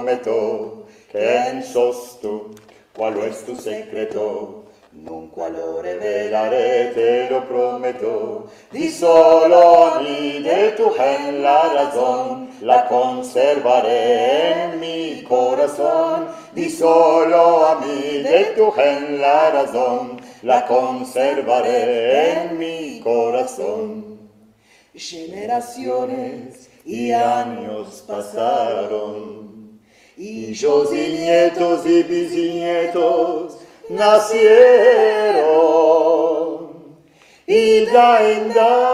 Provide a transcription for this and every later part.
prometto che sos tu, qual es tu secreto. Nunca lo revelaré, te lo prometo. Di solo a mí de tu gen la razón, la conservaré en mi corazón. Di solo a mí de tu gen la razón, la conservaré en mi corazón. Generaciones y años pasaron, hijos y nietos y bisnietos nacieron, y da en da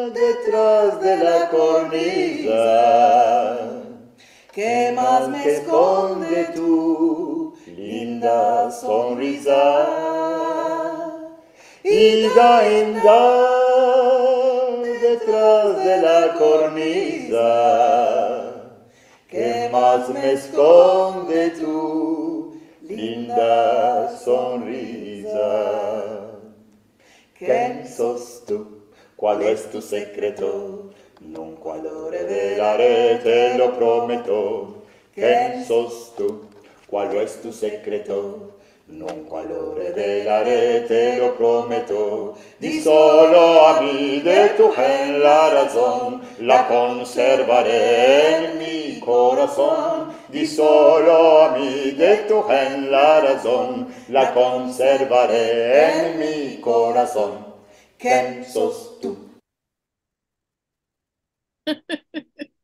detrás de la cornisa, ¿qué más me esconde tu linda sonrisa? Y da en da detrás de la cornisa, ¿qué más me esconde tu linda sonrisa? ¿Quién sos tú? ¿Cuál es tu secreto? Nunca lo revelaré, te lo prometo. ¿Quién sos tú? ¿Cuál es tu secreto? Nunca lo revelaré, te lo prometo. Di solo a mí de tu gen la razón, la conservaré en mi corazón. Di solo a mí de tu gen la razón, la conservaré en mi corazón. ¿Quién sos tú?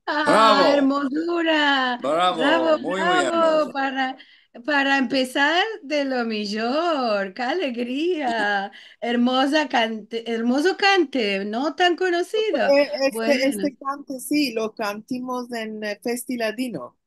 ¡Ah, Bravo, hermosura! bravo, Bravo, muy, muy bravo, hermoso. para empezar de lo mejor, qué alegría. Hermoso cante, no tan conocido. Bueno. Este cante sí, lo cantimos en Festi Ladino.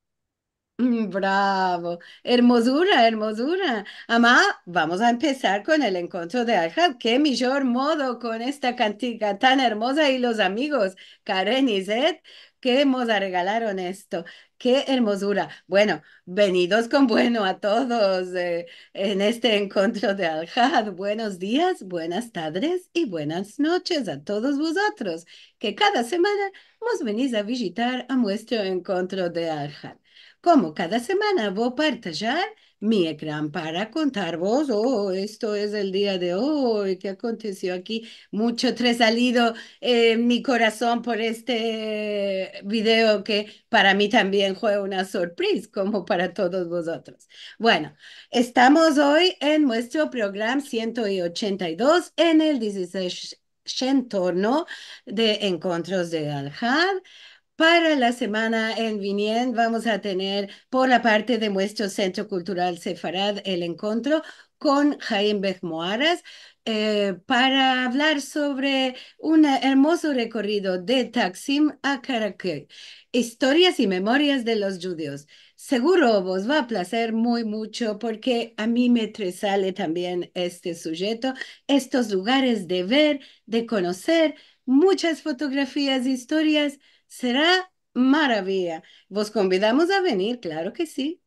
Bravo, hermosura, hermosura. Amá, vamos a empezar con el encuentro de Alja. Qué mejor modo con esta cantica tan hermosa y los amigos, Karen y Zed, que nos regalaron esto. Qué hermosura. Bueno, venidos con bueno a todos en este encuentro de Aljad. Buenos días, buenas tardes y buenas noches a todos vosotros, que cada semana nos venís a visitar a nuestro encuentro de Aljad. Como cada semana voy a partillar mi ecrán para contar vos, oh, esto es el día de hoy, ¿qué aconteció aquí? Mucho salido mi corazón por este video que para mí también fue una sorpresa, como para todos vosotros. Bueno, estamos hoy en nuestro programa 182 en el 16 torno de Encuentros de Aljad. Para la semana en viniendo vamos a tener por la parte de nuestro Centro Cultural Sefarad el encuentro con Jaime Bechmoaras para hablar sobre un hermoso recorrido de Taksim a Karaköy, historias y memorias de los judíos. Seguro vos va a placer muy mucho porque a mí me sale también este sujeto, estos lugares de ver, de conocer, muchas fotografías, historias. Será maravilla. Vos convidamos a venir, claro que sí.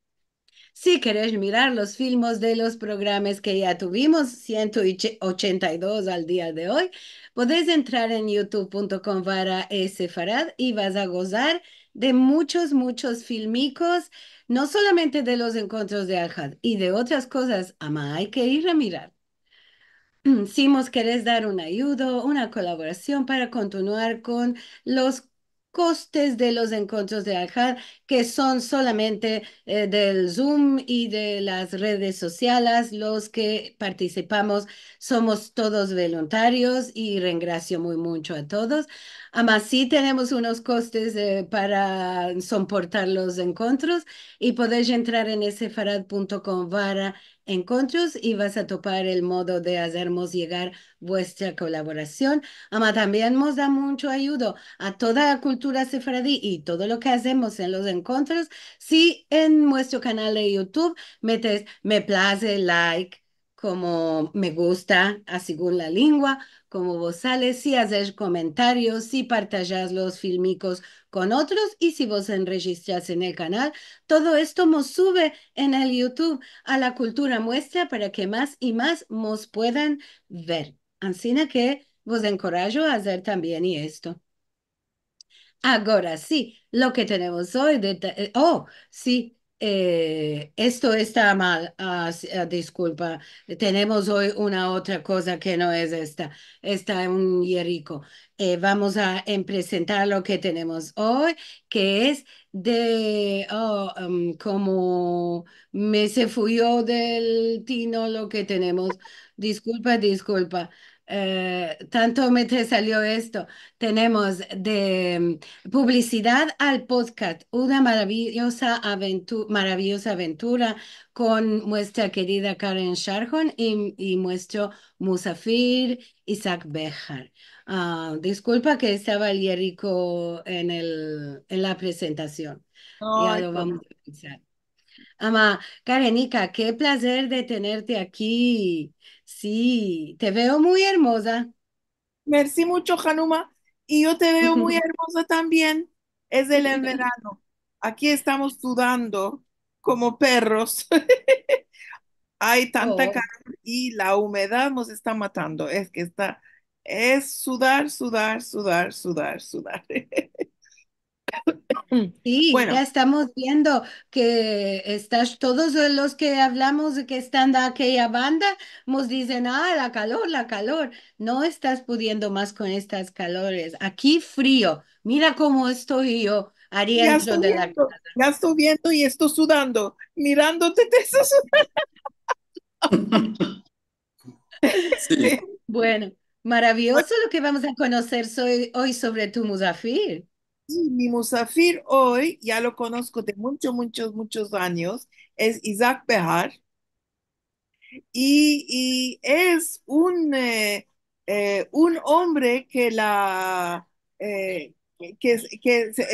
Si queréis mirar los filmes de los programas que ya tuvimos, 182 al día de hoy, podéis entrar en youtube.com /esefarad y vas a gozar de muchos filmicos, no solamente de los encuentros de Aljad y de otras cosas, ama, hay que ir a mirar. Si nos querés dar una ayuda, una colaboración para continuar con los costes de los encuentros de Aljad, que son solamente del Zoom y de las redes sociales, los que participamos somos todos voluntarios y rengracio muy mucho a todos. Además, sí tenemos unos costes para soportar los encuentros y podéis entrar en sefarad.com encuentros y vas a topar el modo de hacernos llegar vuestra colaboración. Ama también nos da mucho ayuda a toda la cultura sefaradí y todo lo que hacemos en los encuentros. Si en nuestro canal de YouTube metes me place, like, como me gusta, a según la lengua, como vos sales, si haces comentarios, si partajas los filmicos con otros y si vos enregistras en el canal, todo esto nos sube en el YouTube a la cultura muestra para que más y más nos puedan ver. Así que vos encorajo a hacer también y esto. Ahora sí, lo que tenemos hoy, oh, sí, esto está mal, disculpa, tenemos hoy una otra cosa que no es esta, está un hierrico. Vamos a presentar lo que tenemos hoy, que es como me se fuyó del tino lo que tenemos. Disculpa, disculpa. Tanto me te salió esto. Tenemos de publicidad al podcast, una maravillosa aventura con nuestra querida Karen Sharhon y nuestro Musafir Isaac Bejar. Disculpa que estaba el hierrico en la presentación. No Ya hay lo vamos problema. a pensar. Ama, Karenica, qué placer de tenerte aquí. Sí, te veo muy hermosa. Merci mucho, Hanuma. Y yo te veo muy hermosa también. Es el en verano. Aquí estamos sudando como perros. Hay tanta Oh. calor y la humedad nos está matando. Es que es sudar, sudar, sudar, sudar, sudar. Sí, Bueno, ya estamos viendo que todos los que hablamos de que están de aquella banda, nos dicen, la calor, la calor. No estás pudiendo más con estas calores. Aquí frío. Mira cómo estoy yo adentro de la casa. ya estoy viendo y estoy sudando. Mirándote, te estoy Sí, sudando. Bueno, Bueno, maravilloso lo que vamos a conocer hoy sobre tu Musafir. y mi musafir hoy, ya lo conozco de muchos, muchos, muchos años, es Isaac Behar. Y es un hombre que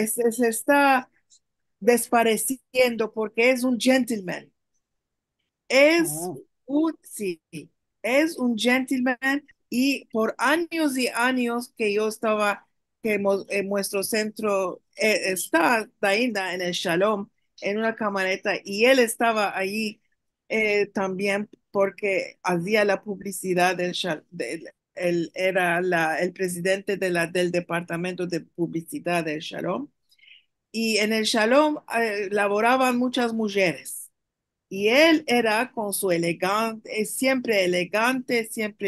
se está despareciendo porque es un gentleman. Es Oh. sí, es un gentleman y por años y años que yo estaba, en nuestro centro está Dainda en el Shalom, en una camareta, y él estaba allí también porque hacía la publicidad él era el presidente del departamento de publicidad del Shalom, y en el Shalom laboraban muchas mujeres. Y él era con su elegante, siempre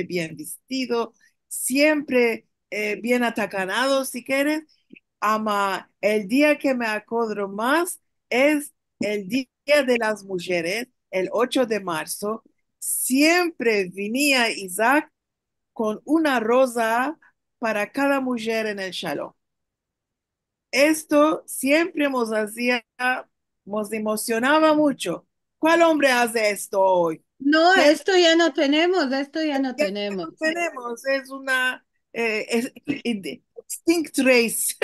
bien vestido, siempre bien atacanado, si quieres. Ama, el día que me acuerdo más es el Día de las Mujeres, el 8 de marzo. Siempre venía Isaac con una rosa para cada mujer en el Shalom. Esto siempre nos emocionaba mucho. ¿Cuál hombre hace esto hoy? No, ¿Quién? esto ya no tenemos, esto ya no Ya tenemos. no tenemos, es una extinct race.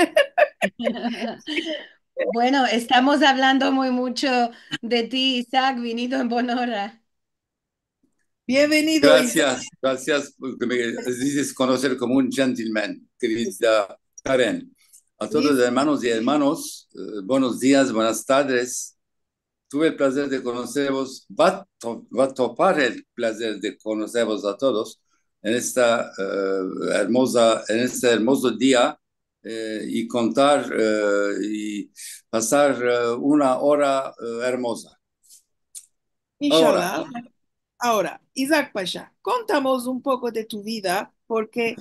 Bueno, estamos hablando muy mucho de ti, Isaac, venido en Bonora. Bienvenido, Isaac. gracias, gracias porque me dices conocer como un gentleman, querida Karen. A todos Sí, los sí. hermanos y hermanos, buenos días, buenas tardes. Tuve el placer de conoceros, va a topar el placer de conoceros a todos en en este hermoso día y contar y pasar una hora hermosa. Ahora, Inshallah. Ahora, Isaac Pasha, contamos un poco de tu vida, porque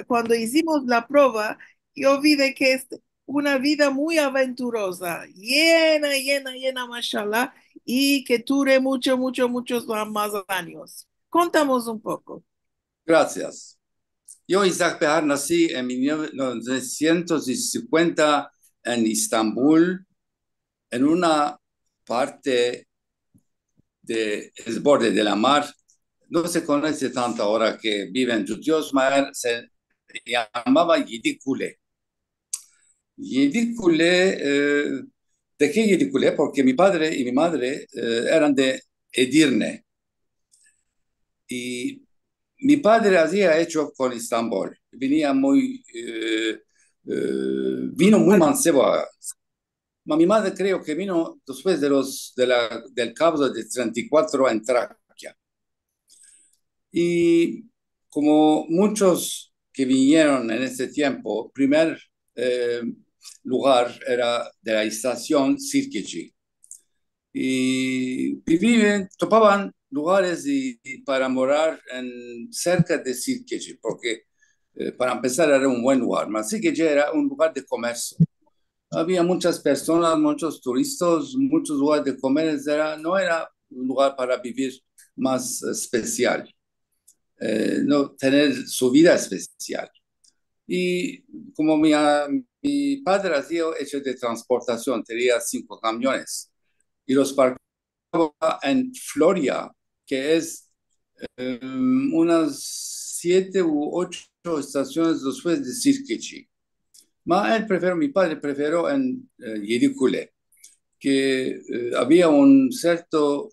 cuando hicimos la prueba, yo vi de que es una vida muy aventurosa, llena, llena, llena, mashallah, y que dure mucho, mucho, muchos más años. Contamos un poco. gracias. Yo, Isaac Behar, nací en 1950 en Istambul, en una parte del borde de la mar. No se conoce tanto ahora que viven judíos, pero se llamaba Yedikule. Yedikule, ¿de qué Yedikule? Porque mi padre y mi madre eran de Edirne. Y mi padre hacía hecho con Istambul. Vino muy mancebo. Ma mi madre creo que vino después del cabo de 34 en Tracia. Y como muchos que vinieron en ese tiempo, primero lugar era de la estación Sirkeci. Y vivían, topaban lugares para morar cerca de Sirkeci, porque para empezar era un buen lugar. Mas Sirkeci era un lugar de comercio. Había muchas personas, muchos turistas, muchos lugares de comer. No era un lugar para vivir más especial, no tener su vida especial. Y como mi padre hacía hecho de transportación, tenía 5 camiones y los parqueaba en Floria, que es unas 7 u 8 estaciones después de Sirkeci. Mi padre prefirió en Yedikule, que había un cierto,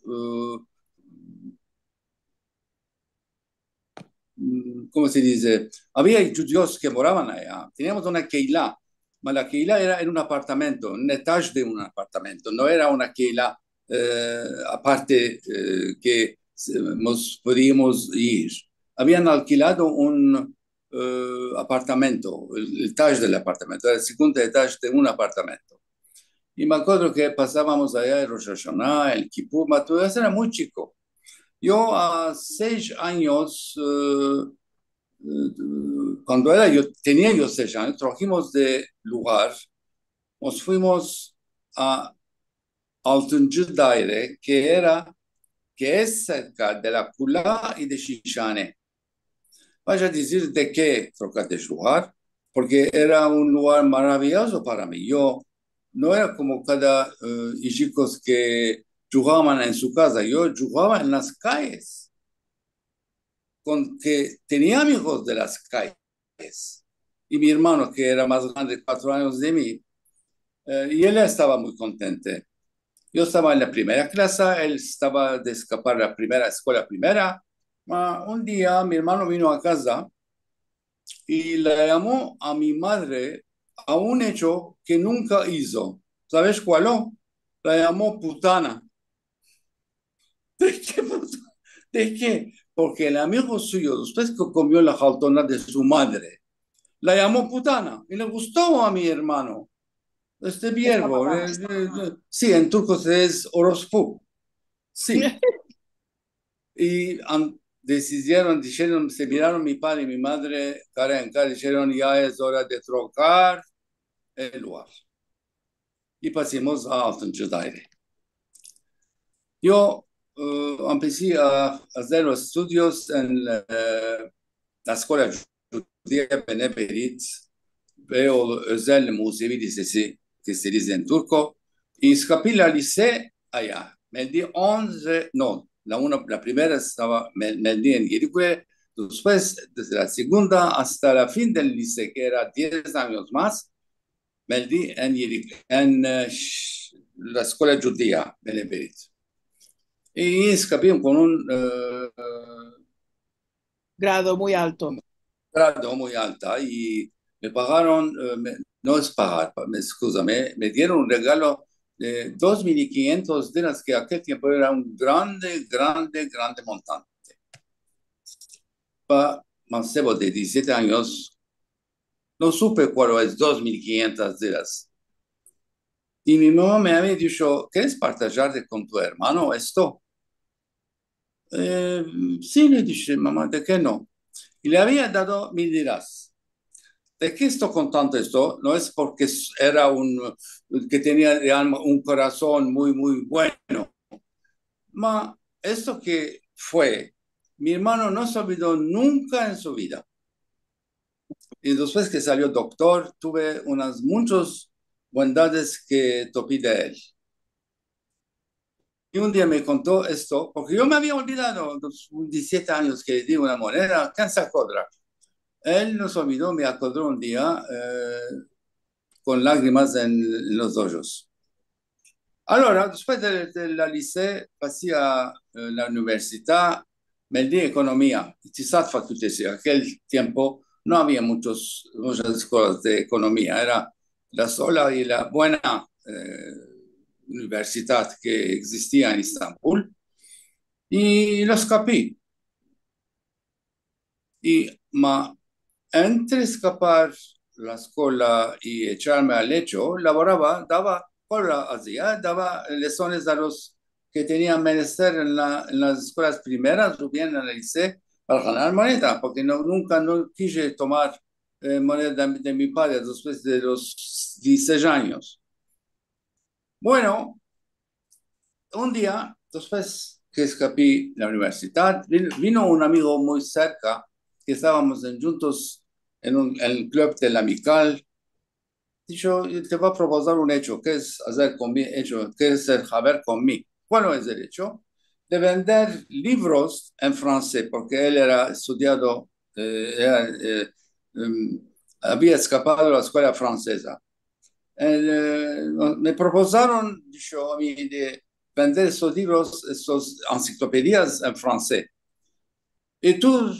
¿cómo se dice? Había judíos que moraban allá. Teníamos una keila, pero la keila era en un apartamento, un etage de un apartamento, no era una keila aparte que nos podíamos ir. Habían alquilado un apartamento, el etage del apartamento, el segundo etage de un apartamento. Y me acuerdo que pasábamos allá el Rosh Hashanah, el Kippur, todo eso era muy chico. Yo a 6 años, cuando tenía yo 6 años, trajimos de lugar, nos fuimos a Altıncı Daire, que es cerca de la Kula y de Shishane. Vaya a decir de qué troca de lugar, porque era un lugar maravilloso para mí. Yo no era como cada chicos que jugaban en su casa, yo jugaba en las calles, que tenía amigos de las calles. Y mi hermano, que era más grande, 4 años de mí, y él estaba muy contento. Yo estaba en la primera clase, él estaba de escapar a la primera escuela primera. Un día mi hermano vino a casa y le llamó a mi madre a un hecho que nunca hizo. ¿Sabes cuál? La llamó putana. ¿De qué? ¿De qué? Porque el amigo suyo, después que comió la jaltona de su madre, la llamó putana y le gustó a mi hermano. Este Esa viejo, palabra. sí, en turco es orospu, sí. Y dijeron, se miraron mi padre y mi madre cara en cara, dijeron, ya es hora de trocar el lugar. Y pasamos a Altıncı Daire. Yo empecé a hacer los estudios en la escuela judía Beneberit, veo özel Musevi Lisesi, que se dice en turco, y escapé la liceo allá. Me di 11, no, la primera estaba, me di en Yedikule, después, desde la segunda hasta la fin del liceo, que era 10 años más, me di en la escuela judía Beneberit. Y escapé con un Grado muy alto. grado muy alta y me pagaron, no es pagar, me dieron un regalo de 2.500 dirhams, que aquel tiempo era un grande, grande, grande montante. Para mancebo de 17 años, no supe cuál es 2.500 dirhams. Y mi mamá me había dicho, ¿quieres partajar con tu hermano esto? Sí, le dije, mamá, ¿de qué no? Y le había dado 1.000 dirhams. ¿De qué estoy contando esto? No es porque era que tenía de alma un corazón muy, muy bueno. Ma esto que fue, mi hermano no se olvidó nunca en su vida. Y después que salió doctor, tuve unas muchas bondades que topé de él. Y un día me contó esto, porque yo me había olvidado, los 17 años que di una moneda, ¿quién se acuerda? Él nos olvidó, me acordó un día con lágrimas en los ojos. Allora, después de la liceo, pasé a la universidad, me di economía, ITISAT facultesi. En aquel tiempo no había muchas escuelas de economía, era la sola y la buena universidad que existía en Estambul, y lo escapé. Y entre escapar la escuela y echarme al lecho, laboraba, daba, daba lecciones a los que tenían menester en las escuelas primeras o bien en el liceo para ganar moneda, porque nunca no quise tomar moneda de mi padre después de los 16 años. Bueno, un día, después que escapé de la universidad, vino un amigo muy cerca, que estábamos juntos en el club del Amical. Dijo, te voy a proponer un hecho, ¿qué es hacer conmigo? Hecho, ¿qué es el saber conmigo? ¿Cuál es el hecho? De vender libros en francés, porque él era estudiado, había escapado de la escuela francesa. Me propusieron, dijo a mí, de vender esos libros, esas enciclopedias en francés. Y tú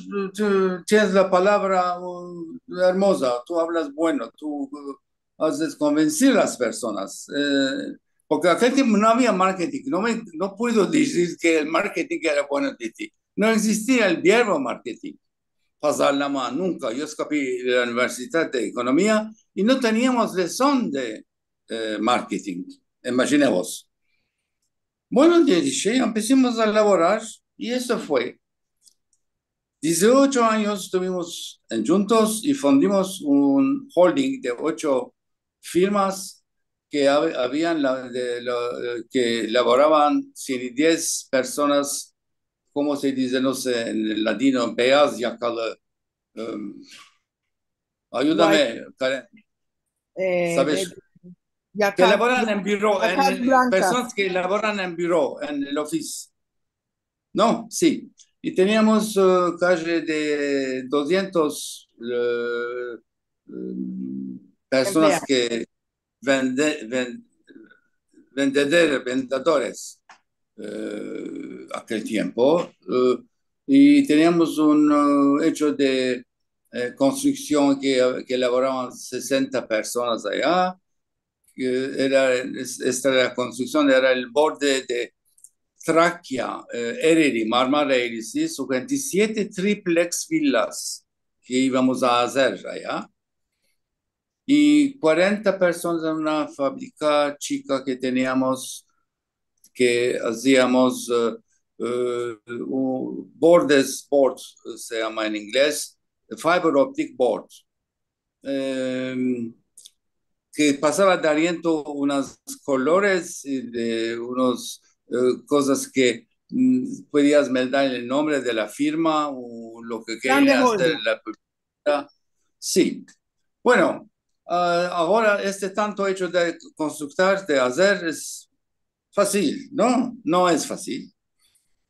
tienes la palabra hermosa, tú hablas bueno, tú haces convencer a las personas. Porque aquel tiempo no había marketing, no puedo decir que el marketing era bueno de ti. No existía el verbo marketing, pasar la mano, nunca. Yo escapé de la Universidad de Economía y no teníamos lección de marketing, imaginemos. Bueno, dije, empecemos a elaborar y eso fue. 18 años estuvimos juntos y fundimos un holding de 8 firmas que que laboraban 110 personas, como se dice, no sé, en el latino, beyaz yakalı. White, Ayúdame, Karen, de ¿sabes? Que yacas, laboran en bureau, yacas blancas. personas que laboran en bureau, en el office. No, sí. Y teníamos calle de 200 personas Empleados. que vendedores aquel tiempo. Y teníamos un hecho de construcción que elaboraban 60 personas allá. Esta la construcción era el borde de Trakya, Ereğli, Marmara Eğrisi, su 27 triplex villas que íbamos a hacer allá. Y 40 personas en una fábrica chica que teníamos, que hacíamos bordes, boards, se llama en inglés, fiber optic boards, que pasaba de aliento unos colores y de unos cosas que podías meter el nombre de la firma o lo que Grande quería hacer holding. la publicidad. Sí. Bueno, ahora este tanto hecho de construir, de hacer, es fácil, ¿no? No es fácil.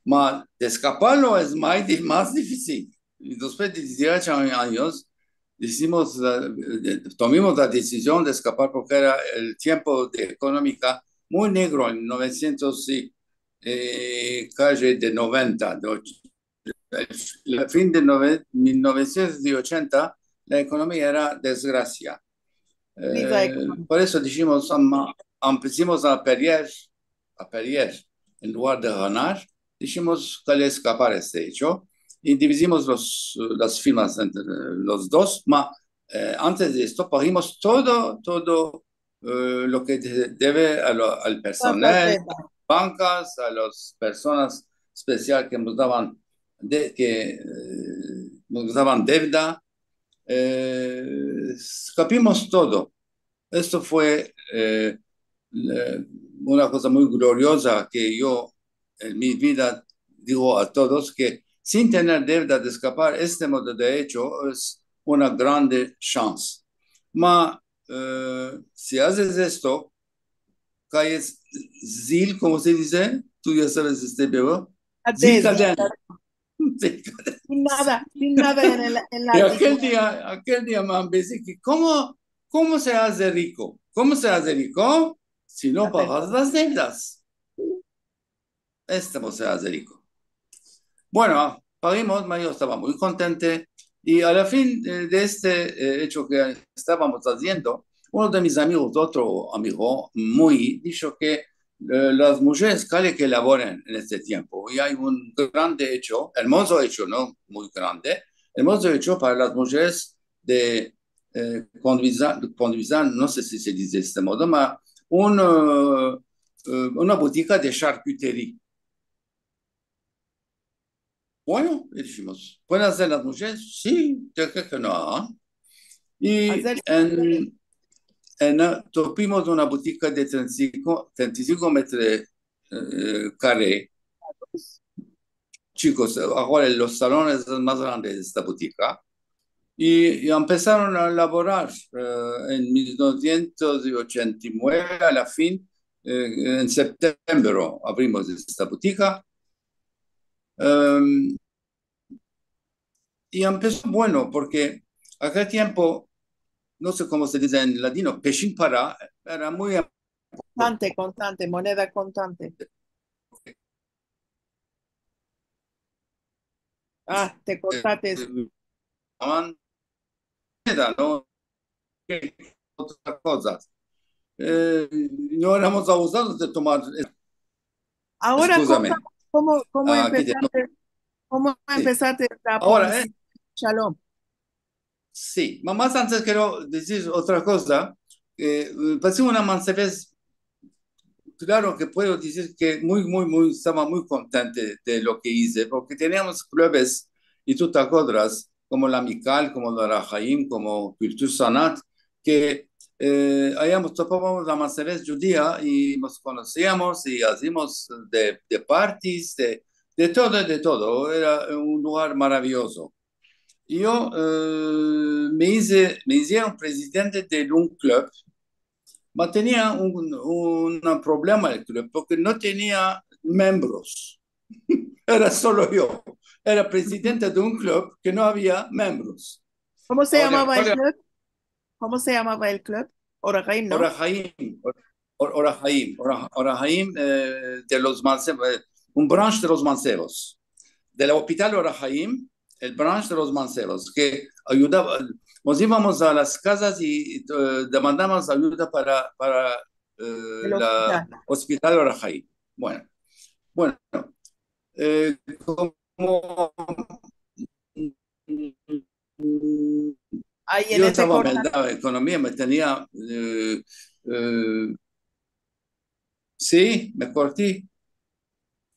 Mas de escaparlo es más difícil. Y después de 18 años, tomamos la decisión de escapar porque era el tiempo de económica muy negro en 900 y calle de 90. El fin de 1980, la economía era desgracia. Crisis económica. Por eso dijimos, empezamos a perder en lugar de ganar, dijimos que escapar este hecho y dividimos las firmas entre los dos, antes de esto pagamos todo lo que debe al Todas las personal, deudas. bancas, a las personas especiales que nos daban, nos daban deuda, escapimos todo. Esto fue una cosa muy gloriosa que yo en mi vida digo a todos que sin tener deuda de escapar, este modo de hecho es una grande chance. Si haces esto, caes zil, como se dice, tú ya sabes este bebo, zil Adés, caden. sin nada en Y la aquel día me empecé que, ¿cómo se hace rico? ¿Cómo se hace rico? Si no pagas las deudas. Se hace rico. Bueno, pagamos, yo estaba muy contento y a la fin de este hecho que estábamos haciendo, uno de mis amigos, otro amigo muy, dijo que las mujeres que laboran en este tiempo y hay un grande hecho, hermoso hecho, no muy grande, hermoso hecho para las mujeres de conduisant, no sé si se dice de este modo, ma una botica de charcuterie. Bueno, y dijimos, ¿pueden hacer las mujeres? Sí, yo creo que no. Y Hacer topimos una botica de 35 metros carrés. Chicos, ahora los salones son más grandes de esta botica. Y empezaron a elaborar en 1989, a la fin, en septiembre abrimos esta botica. Y empezó bueno, porque aquel tiempo, no sé cómo se dice en latino, peshin para era muy contante, moneda contante. Ah, te cortaste. moneda, ¿no? Otras cosas. No éramos abusados de tomar. Ahora, Escúchame. ¿cómo Aquí cómo sí. empezaste la Ahora, publicidad? Shalom. sí, más antes quiero decir otra cosa. Pasé una vez, claro que puedo decir que estaba muy contente de lo que hice, porque teníamos clubes, y tú te acuerdas, como la Mical, como la Rahaim, como Culture Sanat, que habíamos topado la vez judía y nos conocíamos y hacíamos de parties, de todo, de todo. Era un lugar maravilloso. Yo me hicieron presidente de un club, pero tenía un problema el club porque no tenía miembros. Era solo yo. Era presidente de un club que no había miembros. ¿Cómo se Ahora, llamaba el club? ¿Cómo se llamaba el club? Orahaim, ¿no? Orahaim de los mancebos, un branch de los mancebos. Del hospital Orahaim, el branch de los mancebos, que ayudaba, nos íbamos a las casas y demandamos ayuda para El la hospital. hospital Orahaim. Bueno, como Ahí en yo ese estaba corta. en la economía, me tenía, sí, me corté.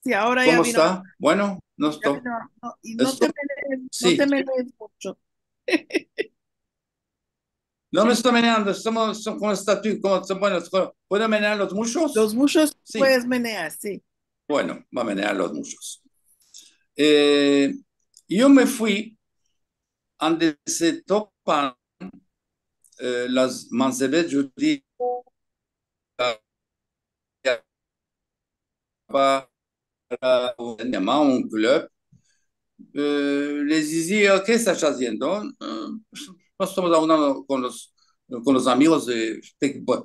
Sí, ahora ya ¿Cómo vino, está? Bueno, no ya estoy. vino. No, y Estoy, no te sí. melees mucho. No me estoy meneando, son como estatuas, como son buenos. ¿Puedo menear los muchos? Los muchos Sí. puedes menear, sí. Bueno, va a menear los muchos. Eh, yo me fui donde se topan las mancebes judías para llamar un club. Les decía, ¿qué estás haciendo? Nós estamos hablando con los amigos bueno,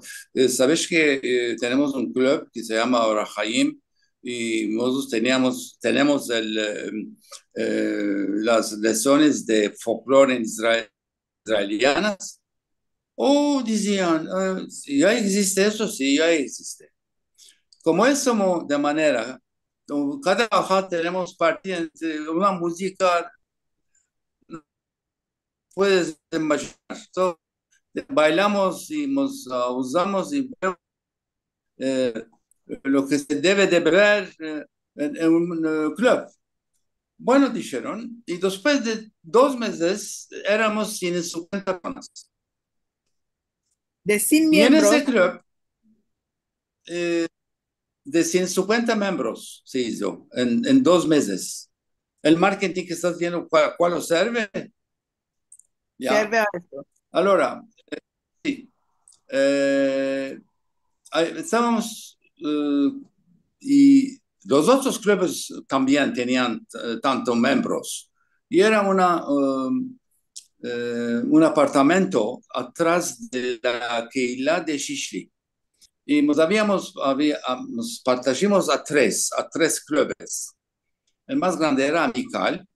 sabes que tenemos un club que se llama Orahaim y nosotros tenemos las lecciones de folclore israelianas. O decían, ¿ya existe eso? Sí, ya existe. Como es como de manera, cada baja tenemos partida entre una música, puedes imaginar, bailamos y nos usamos y eh, lo que se debe de ver en un club. Bueno, dijeron, y después de 2 meses éramos 150 personas. De 100 Y en miembros, ese club, eh, de 150 miembros se hizo en 2 meses. El marketing que estás viendo, ¿cuál os serve? ¿Ya? serve a esto. Allora, sí. Estábamos y los otros clubes también tenían tantos miembros y era un apartamento atrás de la Keilah de Shishli y nos partimos a tres clubes. El más grande era Amical,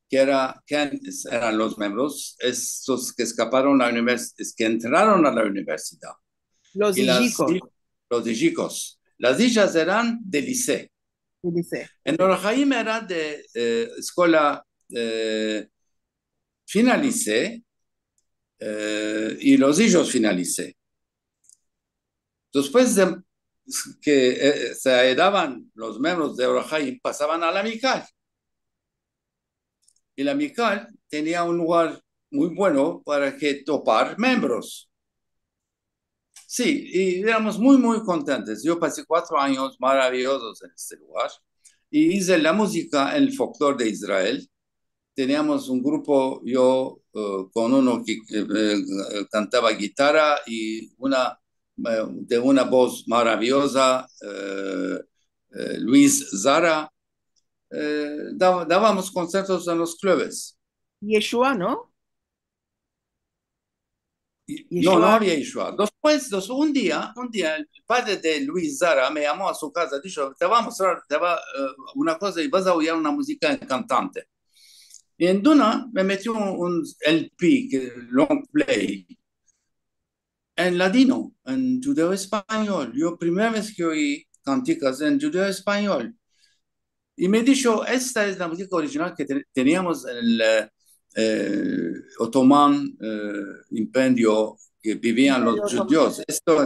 que eran los miembros, estos que escaparon a la universidad, que entraron a la universidad. Los Y hijicos, los hijos. Las hijas eran de liceo. dice. En Orahaim era de escuela final liceo y los hijos finalicé. Después de que se daban los miembros de Orahaim, pasaban a la Mical. Y la Mical tenía un lugar muy bueno para que topar miembros. Sí, y éramos muy, muy contentos. Yo pasé 4 años maravillosos en este lugar y hice la música en el folclore de Israel. Teníamos un grupo, yo con uno que cantaba guitarra y de una voz maravillosa, Luis Zara. Dábamos conciertos en los clubes. Yeshua, ¿no? No, no Yeshua. había Yeshua. Después, un día, el padre de Luis Zara me llamó a su casa, dijo, te va a mostrar una cosa y vas a oír una música encantante. Y en Duna me metió un LP, long play, en ladino, en judeo-español. Yo primera vez que oí canticas en judeo-español. Y me dijo, esta es la música original que teníamos en el otomán imperio que vivían los judíos. Esto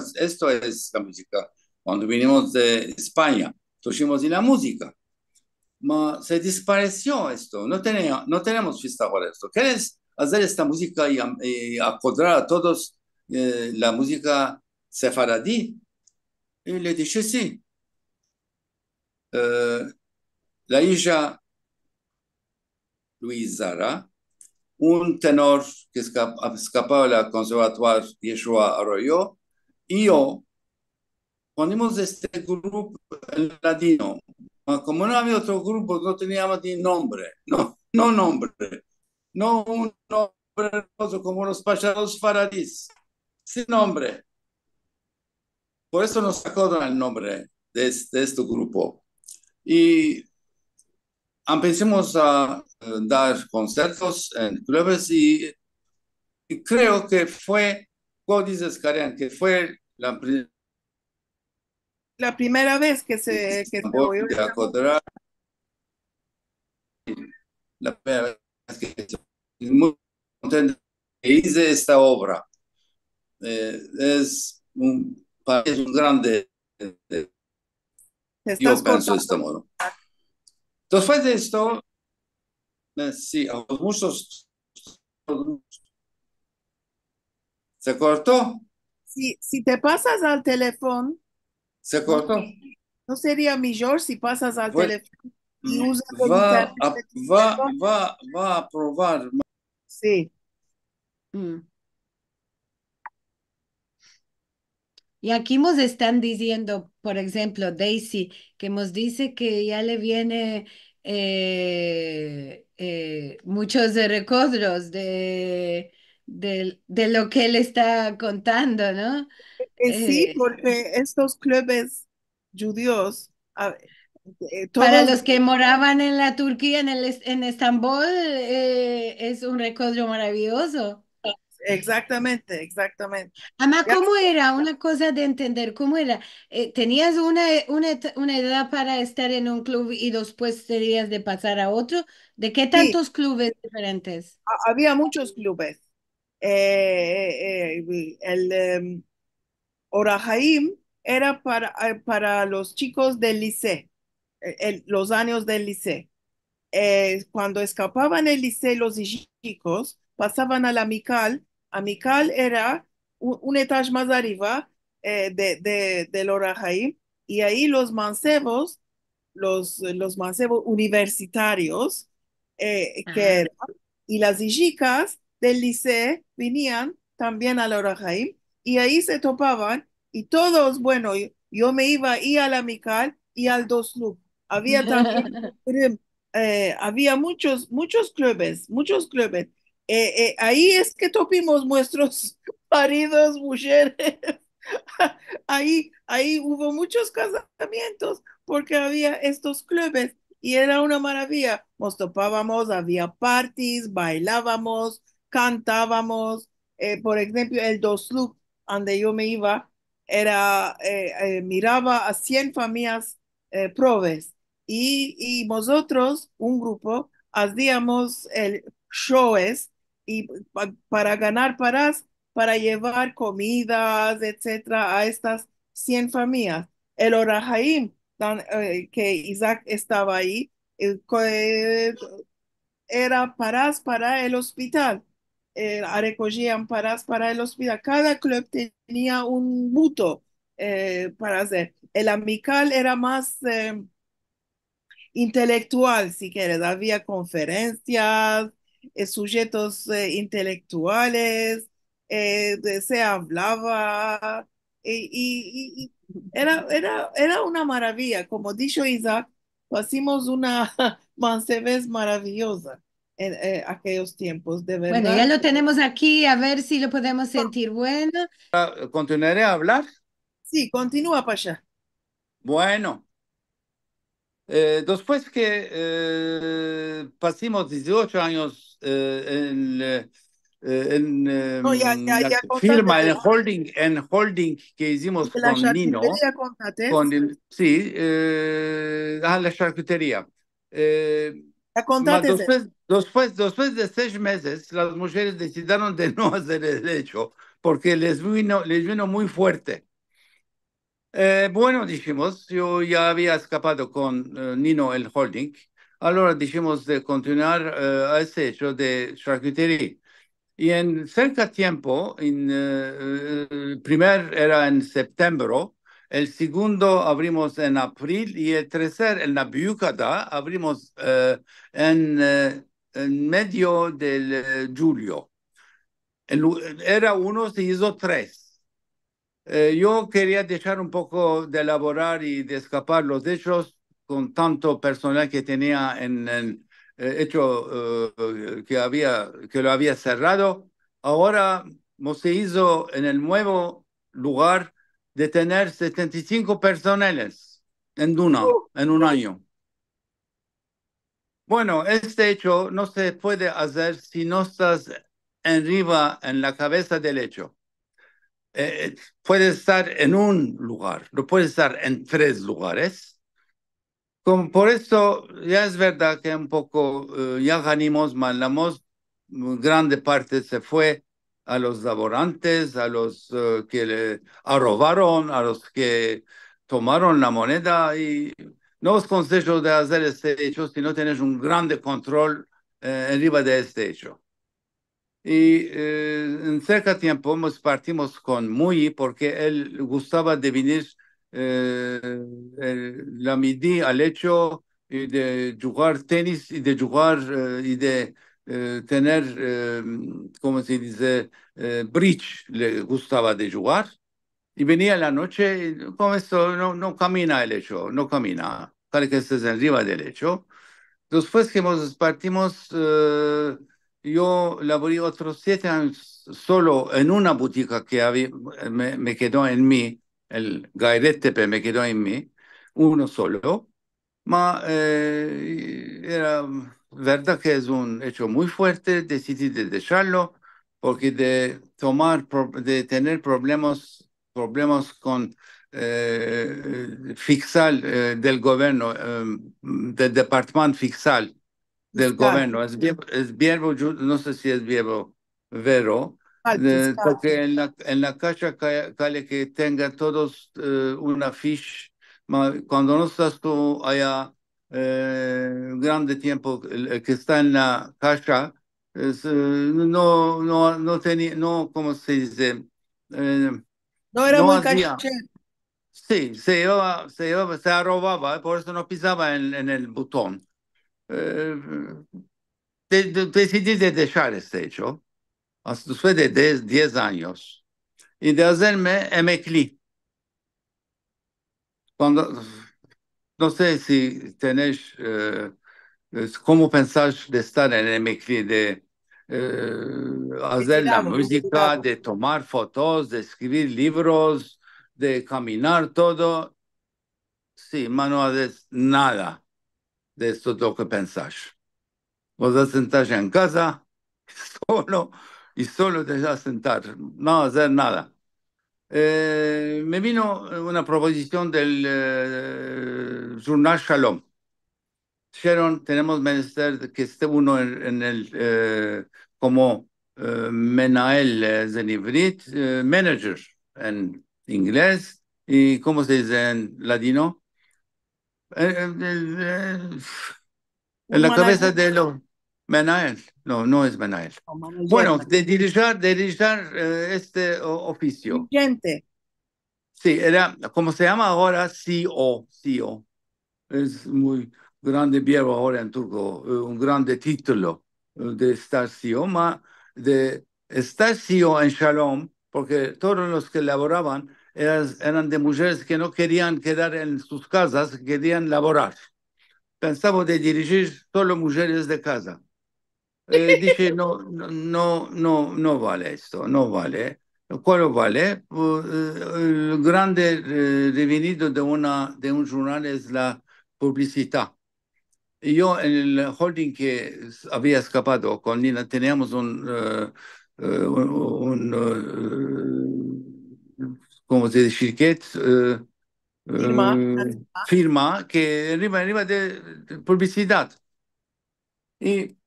es la música. Cuando vinimos de España, tuvimos la música. Ma se desapareció esto. No tenemos fiesta para esto. ¿Quieres hacer esta música y acordar a todos la música sefaradí? Y le dije, sí. La hija Luis Zara, un tenor que escapaba del conservatoire Yeshua Arroyo, y yo ponemos este grupo en latino. Como no había otro grupo, no teníamos ni nombre, no nombre, no un nombre como los payasos faradís, sin nombre. Por eso nos sacó el nombre de este grupo. Y empezamos a dar conciertos en clubes y creo que fue, ¿cómo dices, Karen? Que fue la primera vez que se oyó. de acordar, la primera vez que estoy muy contento que hice esta obra. Es un grande, Te estás yo pienso de este cortando. modo. Después de esto, sí, a muchos se cortó, Si te pasas al teléfono, se no, cortó. no sería mejor si pasas al Fue- teléfono y usas el internet de tu teléfono. va a probar. Sí. Mm. Y aquí nos están diciendo, por ejemplo, Daisy, que nos dice que ya le viene muchos recuerdos de lo que él está contando, ¿no? Sí, Eh, porque estos clubes judíos, para todos, los que moraban en la Turquía, en Estambul, es un recuerdo maravilloso. exactamente, exactamente. Ama, Ya, ¿cómo era? Una cosa de entender, ¿cómo era? ¿Tenías una edad para estar en un club y después tenías de pasar a otro? ¿De qué sí, tantos clubes diferentes? había muchos clubes. El Orahaim era para los chicos del liceo, los años del liceo. Cuando escapaban el liceo los chicos, pasaban a la Amical. Amical era un etage más arriba del Orahaim, y ahí los mancebos, los mancebos universitarios, que Ah. eran, y las chicas del liceo venían también al Orahaim, y ahí se topaban, y todos, bueno, yo me iba y al Amical y al Doslub. Había también había muchos clubes, muchos clubes. Ahí es que topimos nuestros maridos, mujeres. Ahí hubo muchos casamientos porque había estos clubes y era una maravilla. Nos topábamos, había parties, bailábamos, cantábamos. Por ejemplo, el Dosluk, donde yo me iba, miraba a 100 familias probes, y nosotros, un grupo, hacíamos el shows y para ganar para llevar comidas, etcétera, a estas 100 familias. El Orahaim, que Isaac estaba ahí, era paras para el hospital. Recogían paras para el hospital. Cada club tenía un buto para hacer. El amical era más intelectual, si quieres. Había conferencias, sujetos intelectuales, se hablaba y era una maravilla. Como dijo Isaac, hicimos una Mancebes maravillosa en aquellos tiempos, de Bueno, ya verdad. lo tenemos aquí, a ver si lo podemos sentir bueno. Continuaré a hablar. Sí, continúa, Pasha. Bueno, después que pasamos 18 años No, la ya contate firma, de en holding que hicimos la con Nino, charcutería, contate. sí, la charcutería. Ya Mas contate. después de 6 meses, las mujeres decidieron de no hacer el hecho porque les vino muy fuerte. Bueno, dijimos, yo ya había escapado con Nino el holding, ahora dijimos de continuar a ese hecho de charcutería. Y en cerca tiempo, el primer era en septiembre, el segundo abrimos en abril y el tercer, en la Biucada, abrimos en medio del julio. Era uno, se hizo tres. Yo quería dejar un poco de elaborar y de escapar los hechos con tanto personal que tenía en el hecho que lo había cerrado. Ahora se hizo en el nuevo lugar de tener 75 personales en un año. Bueno, este hecho no se puede hacer si no estás arriba en la cabeza del hecho. Puede estar en un lugar, no puede estar en tres lugares. Por eso ya es verdad que un poco ya ganamos, más la más grande parte se fue a los laborantes, a los que le robaron, a los que tomaron la moneda y no os consejo de hacer este hecho si no tienes un grande control arriba de este hecho. Y en cerca tiempo nos partimos con Muy porque él gustaba de venir la midi al hecho y de jugar tenis y de jugar y de tener, ¿cómo se dice? Bridge le gustaba de jugar. Y venía en la noche, y con esto no camina el hecho, no camina, para que estés arriba del hecho. Después que nos partimos, yo laboré otros 7 años solo en una boutique que había, me quedó en mí, el Gairetepe me quedó en mí, uno solo. Era verdad que es un hecho muy fuerte, decidí de dejarlo, porque de tener problemas con fiscal del gobierno, del departamento fiscal del Fiscal, gobierno. Es viejo, no sé si es viejo, vero, fiscal. porque en la calle calle que tenga todos una ficha, cuando no estás tú allá grande tiempo, el que está en la calle, no tenía, no, ¿cómo se dice? Eh, No era no muy caché. hacía. Sí, se robaba, por eso no pisaba en el botón. Eh, Decidí de dejar este hecho, después de 10 años, y de hacerme emekli. Cuando, no sé si tenéis, cómo pensáis de estar en emekli, de hacer la Retirado, música, retirado. de tomar fotos, de escribir libros, de caminar todo. Sí, no haces nada de esto lo que pensáis. Vos te sentás en casa, solo, y solo te vas a sentar, no hacer nada. Me vino una proposición del Journal Shalom. Dijeron, tenemos menester de que esté uno como Menael es en ivrit, manager en inglés, y ¿cómo se dice en latino? En Un la cabeza manager de lo Menael, no es Menael. o manager, Bueno, dirigir este oficio. dirigente. Sí, era, como se llama ahora, CEO, CEO. Es muy grande verbo ahora en turco, un grande título de estar CEO, de estar CEO en Shalom, porque todos los que laboraban eran de mujeres que no querían quedar en sus casas, querían laborar. Pensaba de dirigir solo mujeres de casa. Dije, no vale esto, no vale. ¿Cuál vale? El grande devenido de un jornal es la publicidad. Y yo en el holding que había escapado con Nina teníamos ¿cómo se dice? Şirket, Firma. firma que arriba de publicidad. Y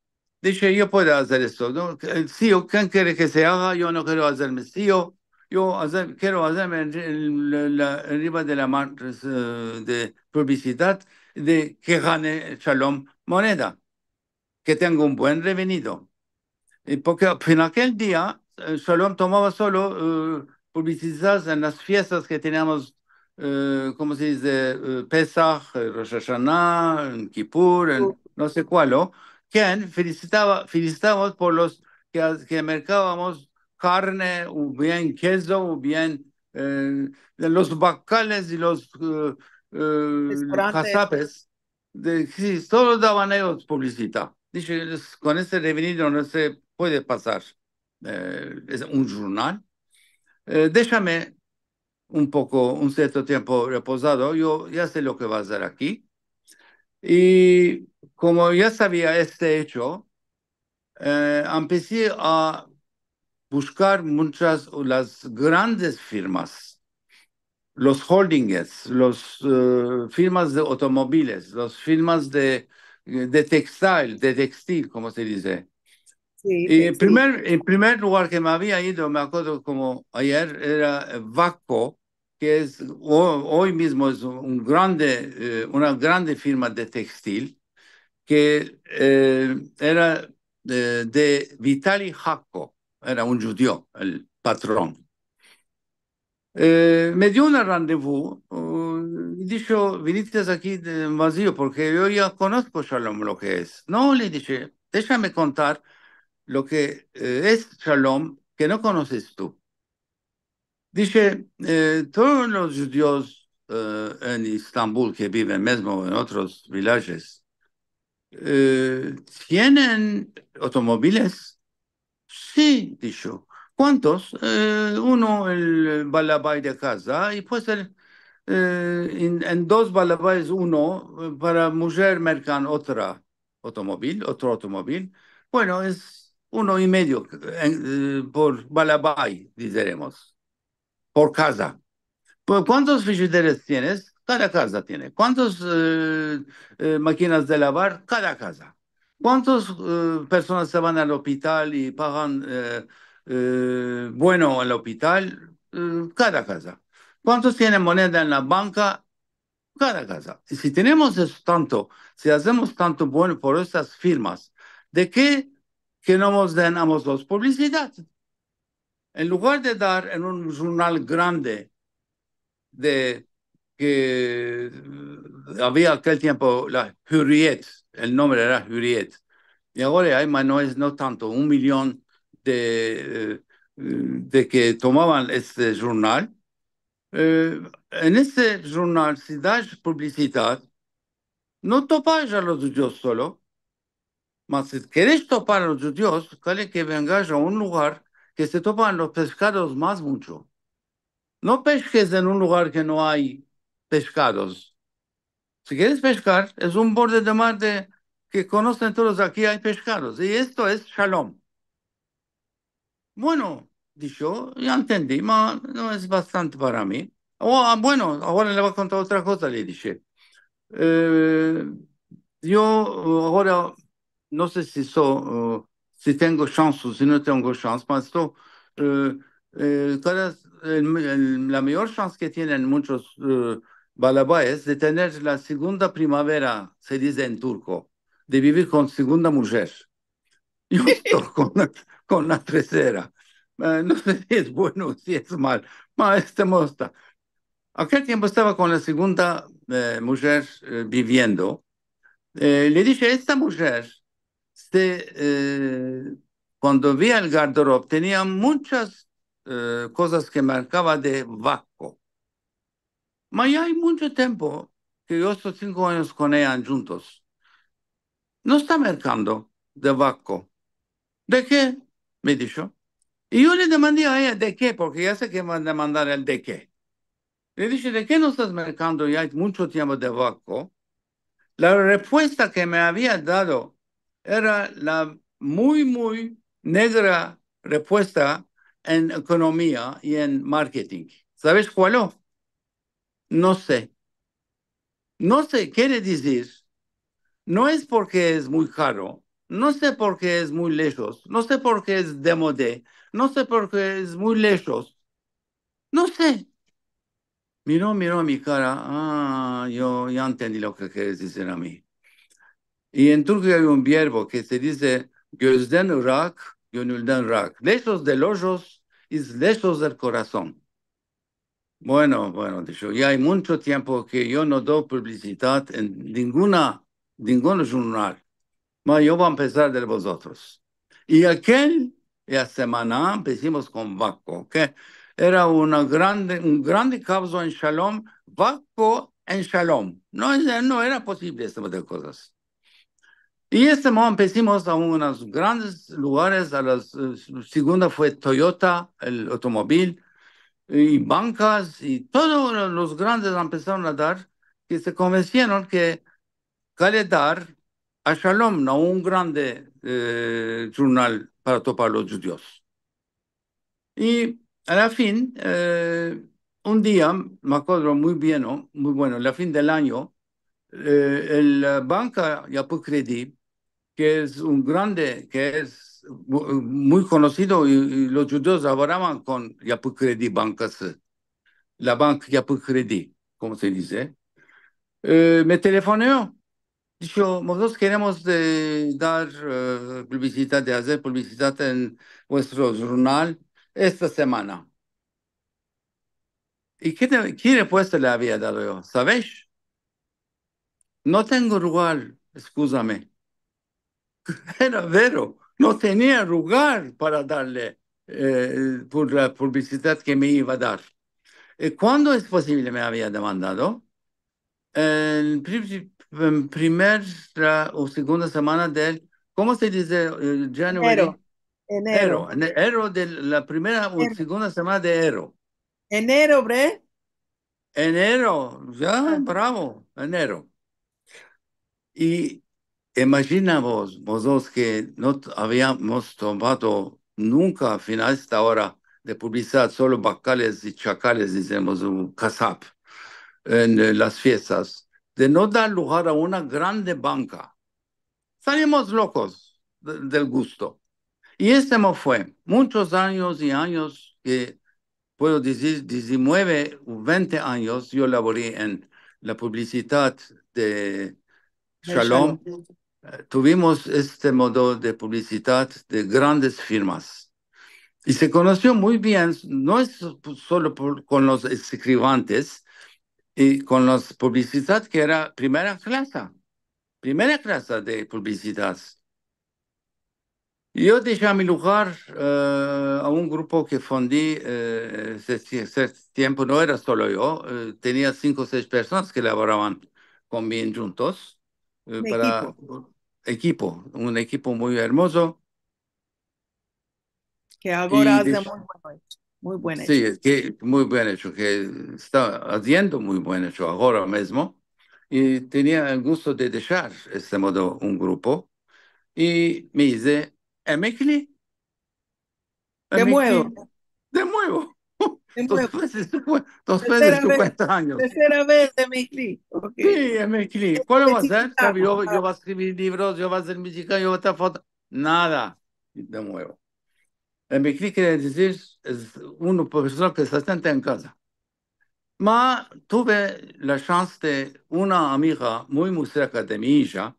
dije, yo puedo hacer esto, ¿no? El CEO, ¿quién quiere que se haga? Yo no quiero hacerme CEO. Quiero hacerme arriba de la marca de publicidad de que gane Shalom moneda, que tenga un buen revenido. Y porque en aquel día Shalom tomaba solo publicidad en las fiestas que teníamos, ¿cómo se dice? Pesach, Rosh Hashanah, en Kippur, en no sé cuál, ¿no? Quien felicitábamos por los que mercábamos carne, o bien queso, o bien de los bacales y los Restaurante. jazapes. Sí, todos daban ellos publicidad. Dije, con ese revenido no se puede pasar. Es un jornal. Déjame un poco, un cierto tiempo reposado. Yo ya sé lo que va a hacer aquí. Y como ya sabía este hecho, empecé a buscar muchas, las grandes firmas, los holdings, los firmas de automóviles, las firmas de textil, como se dice. Sí, Y textil. el primer lugar que me había ido, me acuerdo como ayer, era Vaco, que es hoy mismo es una grande firma de textil, que era de Vitaly Hakko, era un judío, el patrón. Me dio una rendezvous y dijo, viniste aquí de vacío porque yo ya conozco Shalom lo que es. No, le dije, déjame contar lo que es Shalom, que no conoces tú. Dice, todos los judíos en Estambul que viven mismo en otros villajes, ¿tienen automóviles? Sí, dijo. ¿Cuántos? Uno, el balabay de casa, y pues en dos balabais uno, para mujer mercan otro automóvil. Bueno, es uno y medio por balabay, diremos, por casa. Pues, ¿cuántos frigideres tienes? Cada casa tiene. ¿Cuántas máquinas de lavar? Cada casa. ¿Cuántas personas se van al hospital y pagan bueno al hospital? Cada casa. ¿Cuántos tienen moneda en la banca? Cada casa. Y si tenemos eso tanto, si hacemos tanto bueno por estas firmas, ¿de qué que no nos den a los publicidad? En lugar de dar en un jornal grande de que había aquel tiempo la Hürriyet, el nombre era Hürriyet, y ahora hay no tanto, 1 millón de que tomaban este jornal. En este jornal, si das publicidad, no topas a los judíos solo, mas si querés topar a los judíos, quiere que vengas a un lugar que se topan los pescados más mucho. No pesques en un lugar que no hay pescados. Si quieres pescar, es un borde de mar que conocen todos aquí, hay pescados. Y esto es Shalom. Bueno, dijo, ya entendí, pero no es bastante para mí. Bueno, ahora le voy a contar otra cosa, le dije. Eh, yo ahora no sé si tengo chance o si no tengo chance, pero esto, la mayor chance que tienen muchos balabáes de tener la segunda primavera, se dice en turco, de vivir con segunda mujer. Yo estoy con la tercera. No sé si es bueno o si es mal. Este mosta. Aquel tiempo estaba con la segunda mujer viviendo. Le dije, esta mujer, cuando vi el garderobe, tenía muchas cosas que marcaba de Vasco. Mas ya hay mucho tiempo que yo estoy 5 años con ella juntos. No está marcando de Vasco. ¿De qué? Me dijo. Y yo le demandé a ella, ¿de qué? Porque ya sé que van a demandar el de qué. Le dije, ¿de qué no estás marcando ya hay mucho tiempo de Vasco? La respuesta que me había dado era la muy negra respuesta en economía y en marketing. ¿Sabes cuál es? No sé. No sé, quiere decir, no es porque es muy caro, no sé por qué es muy lejos, no sé por qué es de modé, no sé por qué es muy lejos, no sé. Miró mi cara, yo ya entendí lo que quieres decir a mí. Y en Turquía hay un verbo que se dice gözden ırak, gönülden rak. Lejos de los ojos es lejos del corazón. Bueno, dicho, ya hay mucho tiempo que yo no doy publicidad en ningún jornal. Ma yo voy a empezar de vosotros. Y la semana empezamos con Vasco, que era un grande caso en Shalom, Vasco en Shalom. No era posible este tipo de cosas. Y este momento empezamos a unos grandes lugares, segunda fue Toyota, el automóvil, y bancas, y todos los grandes empezaron a dar, que se convencieron que quería dar a Shalom, no un grande jornal para topar los judíos. Y a la fin, un día, me acuerdo muy bien, ¿no? Muy bueno, a la fin del año, la banca Yapı Kredi, que es un grande, que es muy conocido y los judíos hablaban con Yapı Kredi Bankası, la banca Yapı Kredi, como se dice. Me telefoneó. Dijo, nosotros queremos dar publicidad, de hacer publicidad en vuestro jornal esta semana. ¿Y qué respuesta le había dado yo? ¿Sabéis? No tengo lugar, excúsame. Era vero, no tenía lugar para darle por la publicidad que me iba a dar. ¿Cuándo es posible me había demandado? En primera o segunda semana del, ¿cómo se dice? January, Enero. enero de la primera o Enero, segunda semana de enero. enero, bre. Enero, ya, Ah, bravo, enero. Y imagina vosotros que no habíamos tomado nunca a final de esta hora de publicidad, solo bacales y chacales, decimos, un casap, en las fiestas, de no dar lugar a una grande banca. Salimos locos del gusto. Y este me fue muchos años y años que puedo decir 19 o 20 años yo laboré en la publicidad de del Shalom. Shalom. Tuvimos este modo de publicidad de grandes firmas. Y se conoció muy bien, no es solo con los escribantes, y con los publicidad que era primera clase de publicidad. Yo dejé mi lugar a un grupo que fundí ese tiempo, no era solo yo, tenía 5 o 6 personas que laboraban conmigo juntos Un para equipo un equipo muy hermoso. que ahora Y hace muy buen hecho. Muy buen hecho. sí, que muy buen hecho, que está haciendo muy buen hecho ahora mismo. Y tenía el gusto de dejar este modo un grupo y me dice, emekli, De nuevo, emekli, de nuevo. de nuevo. Después de Tercera vez, 50 años. tercera vez de mi clip. Ok. Sí, emekli. ¿Cuál va a hacer? ¿Sabe? Necesitamos. Yo voy a escribir libros, yo voy a hacer música, yo voy a hacer fotos. Nada, de nuevo. Emekli quiere decir es una persona que se siente en casa. Ma tuve la chance de una amiga muy cerca de mi hija.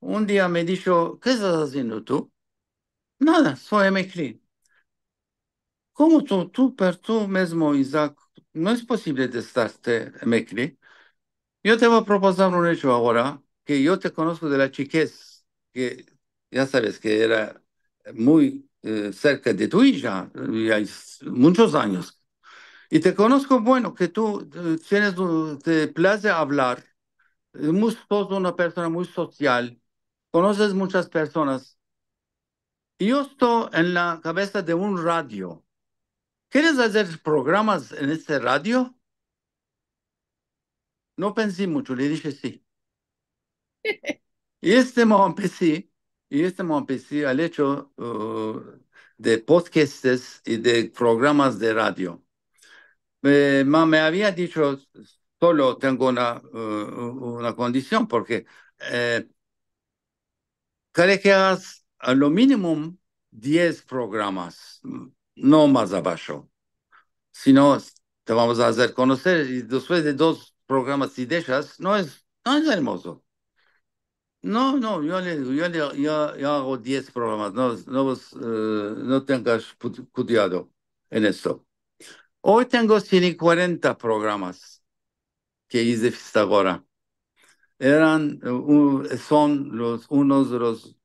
Un día me dijo, ¿qué estás haciendo tú? Nada, soy Emekli. ¿Cómo pero tú mismo, Isaac? No es posible de estarte Emekli. Yo te voy a proponer un hecho ahora, que yo te conozco de la chiquez, que ya sabes que era muy cerca de tu hija, y hay muchos años. Y te conozco, bueno, que tú te place hablar, sos una persona muy social, conoces muchas personas. Y yo estoy en la cabeza de un radio. ¿Quieres hacer programas en este radio? No pensé mucho, le dije sí. Y empecé al hecho de podcasts y de programas de radio. Me había dicho, solo tengo una condición, porque creo que hagas a lo mínimo 10 programas, no más abajo. Si no, te vamos a hacer conocer y después de 2 programas y dejas, no es hermoso. No, no, yo hago 10 programas, no tengas cuidado en esto. Hoy tengo 140 programas que hice hasta ahora. Son unos de los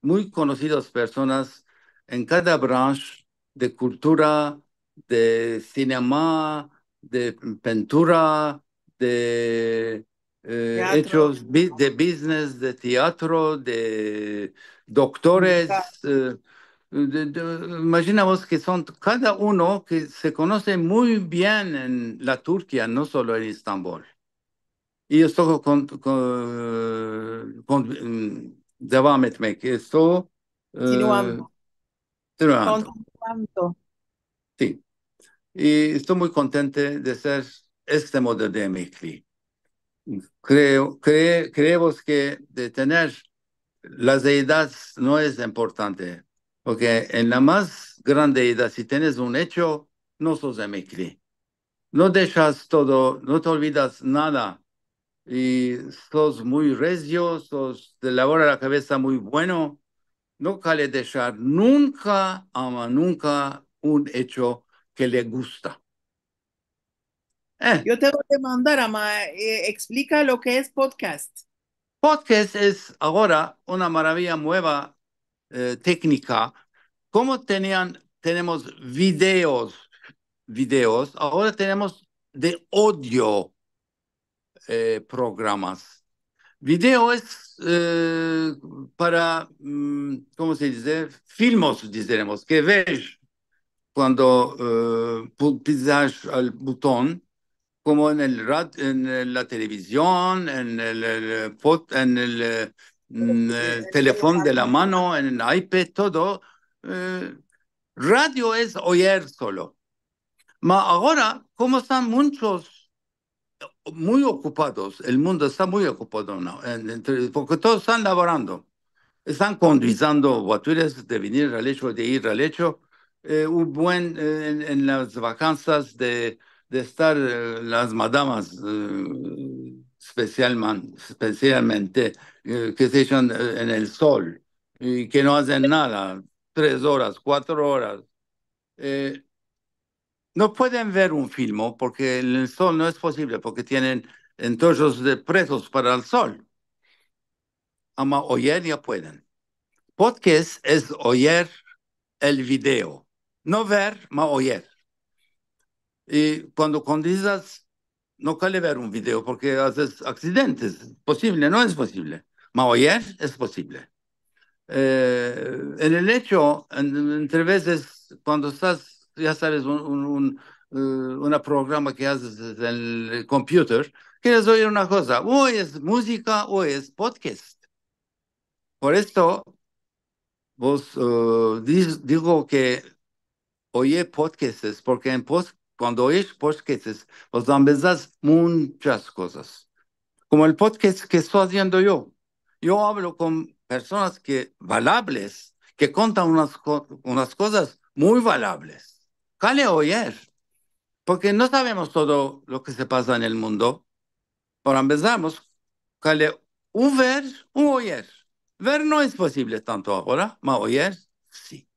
muy conocidas personas en cada branch de cultura, de cinema, de pintura, de Teatro, hechos de business, de teatro, de música. doctores. Imaginamos que son cada uno que se conoce muy bien en la Turquía, no solo en Estambul. Y esto devam etmek. Esto Continuando, terminando. continuando. Sí. Y estoy muy contento de ser este modo de emekli. Creemos que de tener las edades no es importante, porque en la más grande edad, si tienes un hecho, no sos emekli. No dejas todo, no te olvidas nada y sos muy recio, te elabora la cabeza muy bueno, no cabe dejar nunca, ama nunca un hecho que le gusta. Eh, Yo te voy a mandar, Ama, explica lo que es podcast. Podcast es ahora una maravilla nueva técnica. Como tenemos videos, ahora tenemos de audio programas. Video es para, ¿cómo se dice? Filmos, diremos, que ves cuando pisas al botón, como en la televisión, en el En teléfono de la televisión. mano, en el iPad, todo. Eh, Radio es oír solo. Ma ahora, como están muchos muy ocupados, el mundo está muy ocupado, ¿no? Porque todos están laborando, están conduciendo voituras de venir al hecho, de ir al hecho. Un buen en las vacancias de estar las madamas, especialmente que se echan en el sol y que no hacen nada, 3 horas, 4 horas. Eh, no pueden ver un film porque en el sol no es posible, porque tienen entornos de presos para el sol. Ama oír ya pueden. Podcast es oír el video, no ver, ma oír. Y cuando conduces, no cabe ver un video porque haces accidentes. Posible, no es posible. Ma oír es posible. En el hecho, entre veces, cuando estás, ya sabes, una programa que haces en el computer, quieres oír una cosa, o es música o es podcast. Por esto, digo que oye podcasts, porque cuando oyes podcasts, vos empezás muchas cosas. Como el podcast que estoy haciendo yo. Yo hablo con personas valables, que cuenta unas cosas muy valables. Cale oír, porque no sabemos todo lo que se pasa en el mundo. Ahora empezamos, cale un ver, un oír. Ver no es posible tanto ahora, pero oír, sí.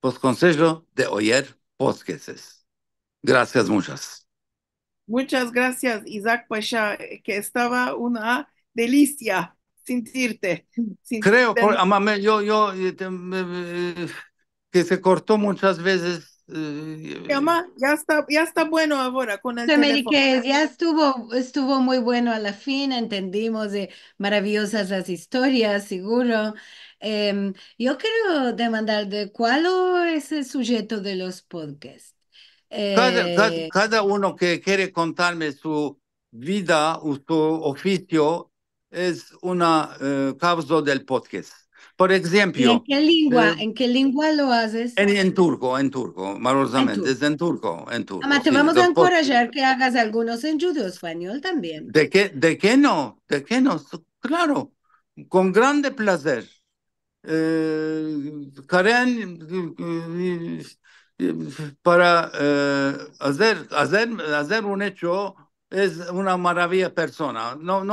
Pues consejo de oír podcasts. Gracias muchas. Muchas gracias, Isaac Pasha, que estaba una delicia sentirte. Creo, Ven- que se cortó muchas veces. Llama, ya está bueno ahora con el teléfono. Que ya estuvo muy bueno a la fin, entendimos de maravillosas las historias, seguro. Yo quiero demandar de cuál es el sujeto de los podcasts. Eh, Cada uno que quiere contarme su vida o su oficio es una causa del podcast. Por ¿Y ejemplo, eh, en qué lengua lo haces? en turco, En malosamente, es turco. en turco, Ama, te sí. vamos a encorajar que hagas algunos en judo español también. ¿De qué no? ¿De qué no? Claro, con grande placer. Karen, para hacer un hecho es una maravilla persona. No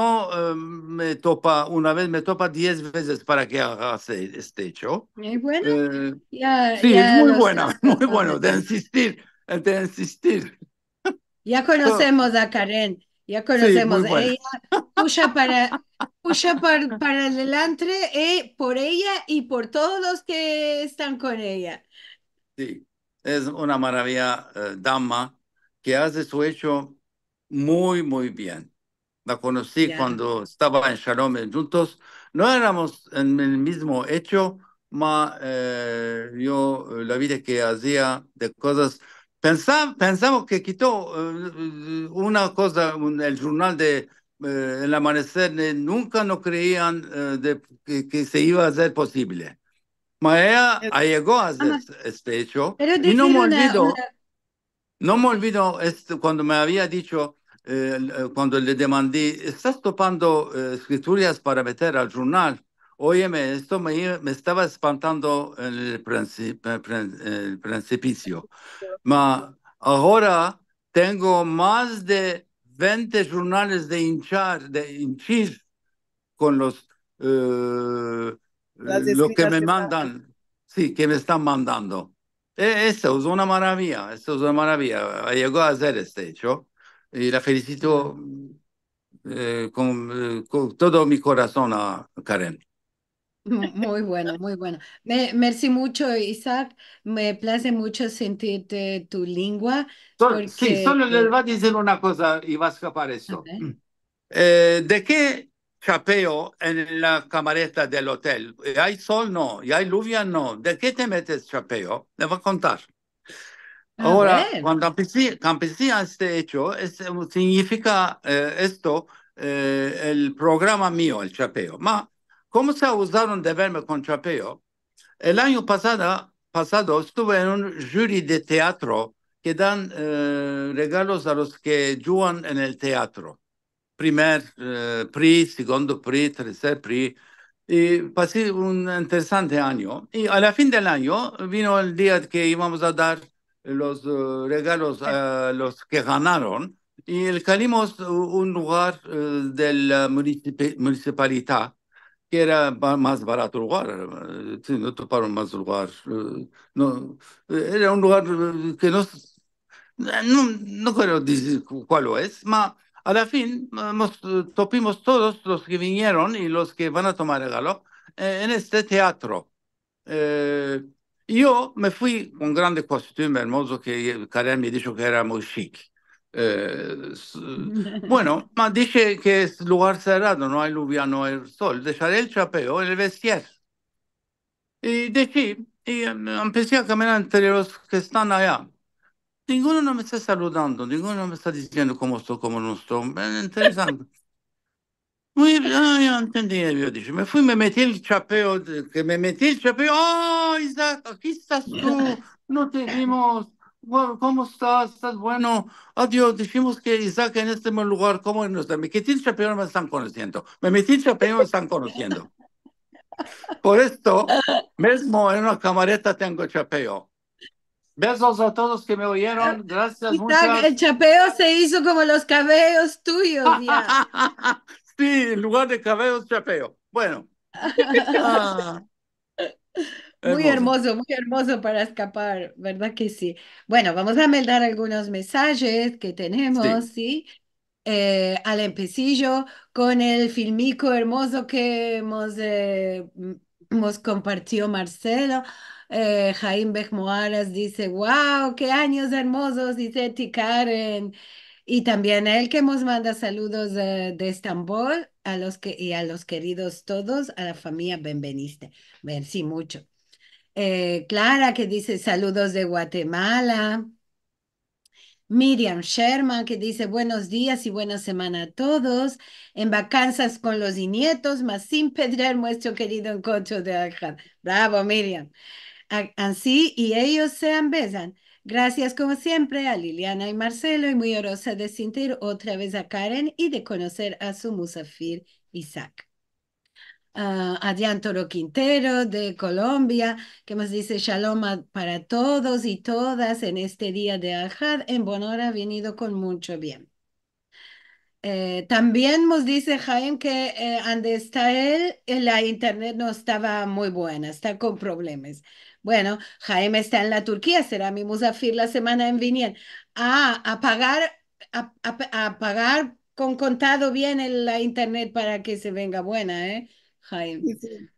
me topa una vez, me topa 10 veces para que haga este hecho. Bueno, Eh, sí, es ya muy lo buena, estás muy tratando bueno, de ver. de insistir. Ya So, conocemos a Karen, ya sí, conocemos. muy buena. Ella pucha para adelante por ella y por todos los que están con ella. Sí, es una maravilla, dama, que hace su hecho muy, muy bien. La conocí Ya. cuando estaba en Shalom juntos. No éramos en el mismo hecho, pero yo la vida que hacía de cosas. Pensamos que quitó una cosa, el jornal de El Amanecer, nunca no creían que se iba a hacer posible. Maya llegó a hacer Ama, este hecho pero y decir una, no me olvido cuando me había dicho, cuando le demandé, ¿estás topando escrituras para meter al jornal? Óyeme, esto me estaba espantando en el principio. Ahora tengo más de 20 jornales de hinchir con las lo que escritas me que están. mandan, sí, que me están mandando. Eso es una maravilla, eso es una maravilla. Llegó a hacer este hecho y la felicito con todo mi corazón a Karen. muy bueno, muy bueno. Merci mucho, Isaac. Me place mucho sentirte tu lengua Sí, porque, solo les va a decir una cosa y va a escapar a esto. ver, ¿De qué chapeo en la camareta del hotel? ¿Hay sol? No. ¿Y hay lluvia? No. ¿De qué te metes chapeo? Le voy a contar. a Ahora, ver. cuando empecé a este hecho, significa esto, el programa mío, el chapeo. ¿Cómo se usaron de verme con chapeo? El año pasado estuve en un jury de teatro que dan regalos a los que juegan en el teatro. Primer prix, segundo prix, tercer prix. Y pasé un interesante año. Y a la fin del año vino el día que íbamos a dar los regalos a los que ganaron. Y elegimos un lugar de la municipalidad, que era más barato lugar. Sí, no toparon más lugar. No, era un lugar que no quiero decir cuál es, pero a la fin topimos todos los que vinieron y los que van a tomar regalo en este teatro. Eh, yo me fui con grande costume hermoso que Karen me dijo que era muy chic. Bueno, dije que es lugar cerrado, no hay lluvia, no hay sol. Dejaré el chapeo en el vestier. Y dejé, y empecé a caminar entre los que están allá. Ninguno no me está saludando, ninguno me está diciendo cómo estoy, cómo no estoy. Interesante. Muy bien, ya entendí, yo dije. Me metí el chapeo, que me metí el chapeo. ¡Oh, Isaac, aquí estás tú! No te vimos. ¿Cómo estás? ¿Estás bueno? Adiós, dijimos que Isaac en este lugar, ¿cómo no está? Me metí el chapeo, no me están conociendo. Me metí el chapeo, me están conociendo. Por esto, mismo en una camareta tengo chapeo. Besos a todos que me oyeron. Gracias, Isaac, el muchas. chapeo se hizo como los cabellos tuyos ya. Sí, en lugar de cabellos, chapeo. Bueno, ah, hermoso. Muy hermoso para escapar, ¿verdad que sí? Bueno, vamos a meldar algunos mensajes que tenemos, Sí. ¿sí? Al empecillo con el filmico hermoso que hemos compartido Marcelo. Jaime Bejmoaras dice, wow, qué años hermosos, dice Karen. Y también a él que nos manda saludos de Estambul y a los queridos todos, a la familia Benveniste. Merci mucho. Clara que dice saludos de Guatemala. Miriam Sherman que dice buenos días y buena semana a todos. En vacanzas con los nietos, más sin perder nuestro querido encuentro de Aljar. Bravo, Miriam. Así y ellos se besan. Gracias como siempre a Liliana y Marcelo y muy orosa de sentir otra vez a Karen y de conocer a su musafir Isaac. Adrián Toro Quintero de Colombia, que nos dice Shalom para todos y todas en este día de Ajad. En Bonora ha venido con mucho bien. También nos dice Jaime que donde está él, la internet no estaba muy buena, está con problemas. Bueno, Jaime está en la Turquía, será mi musafir la semana en viniendo. A pagar, a pagar con contado bien la internet para que se venga buena, ¿eh, Jaime? Sí, sí.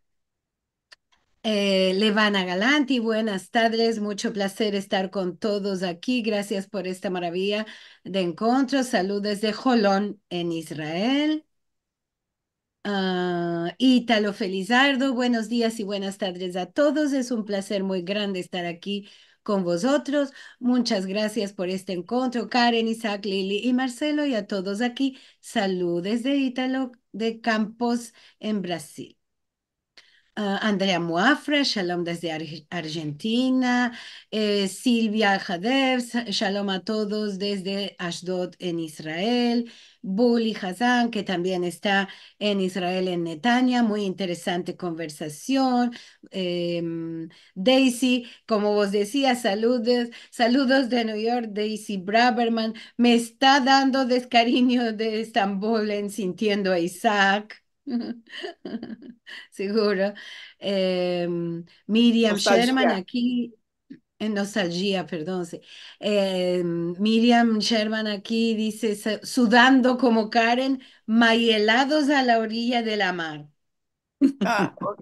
Levana Galanti, buenas tardes, mucho placer estar con todos aquí. Gracias por esta maravilla de encuentro. Salud desde Jolón, en Israel. Ítalo Felizardo, buenos días y buenas tardes a todos. Es un placer muy grande estar aquí con vosotros. Muchas gracias por este encuentro, Karen, Isaac, Lili y Marcelo, y a todos aquí. Salud desde Ítalo de Campos, en Brasil. Andrea Muafra, shalom desde Argentina. Silvia Jadev, shalom a todos desde Ashdod en Israel. Bully Hazan, que también está en Israel, en Netanya. Muy interesante conversación. Daisy, como vos decías, saludos, saludos de New York, Daisy Braverman. Me está dando descariño de Estambul en sintiendo a Isaac. Seguro. Miriam Sherman Nostalgia. aquí, en nostalgia, perdón. Sí. Miriam Sherman aquí dice, sudando como Karen, mayelados a la orilla de la mar. Ah, ok.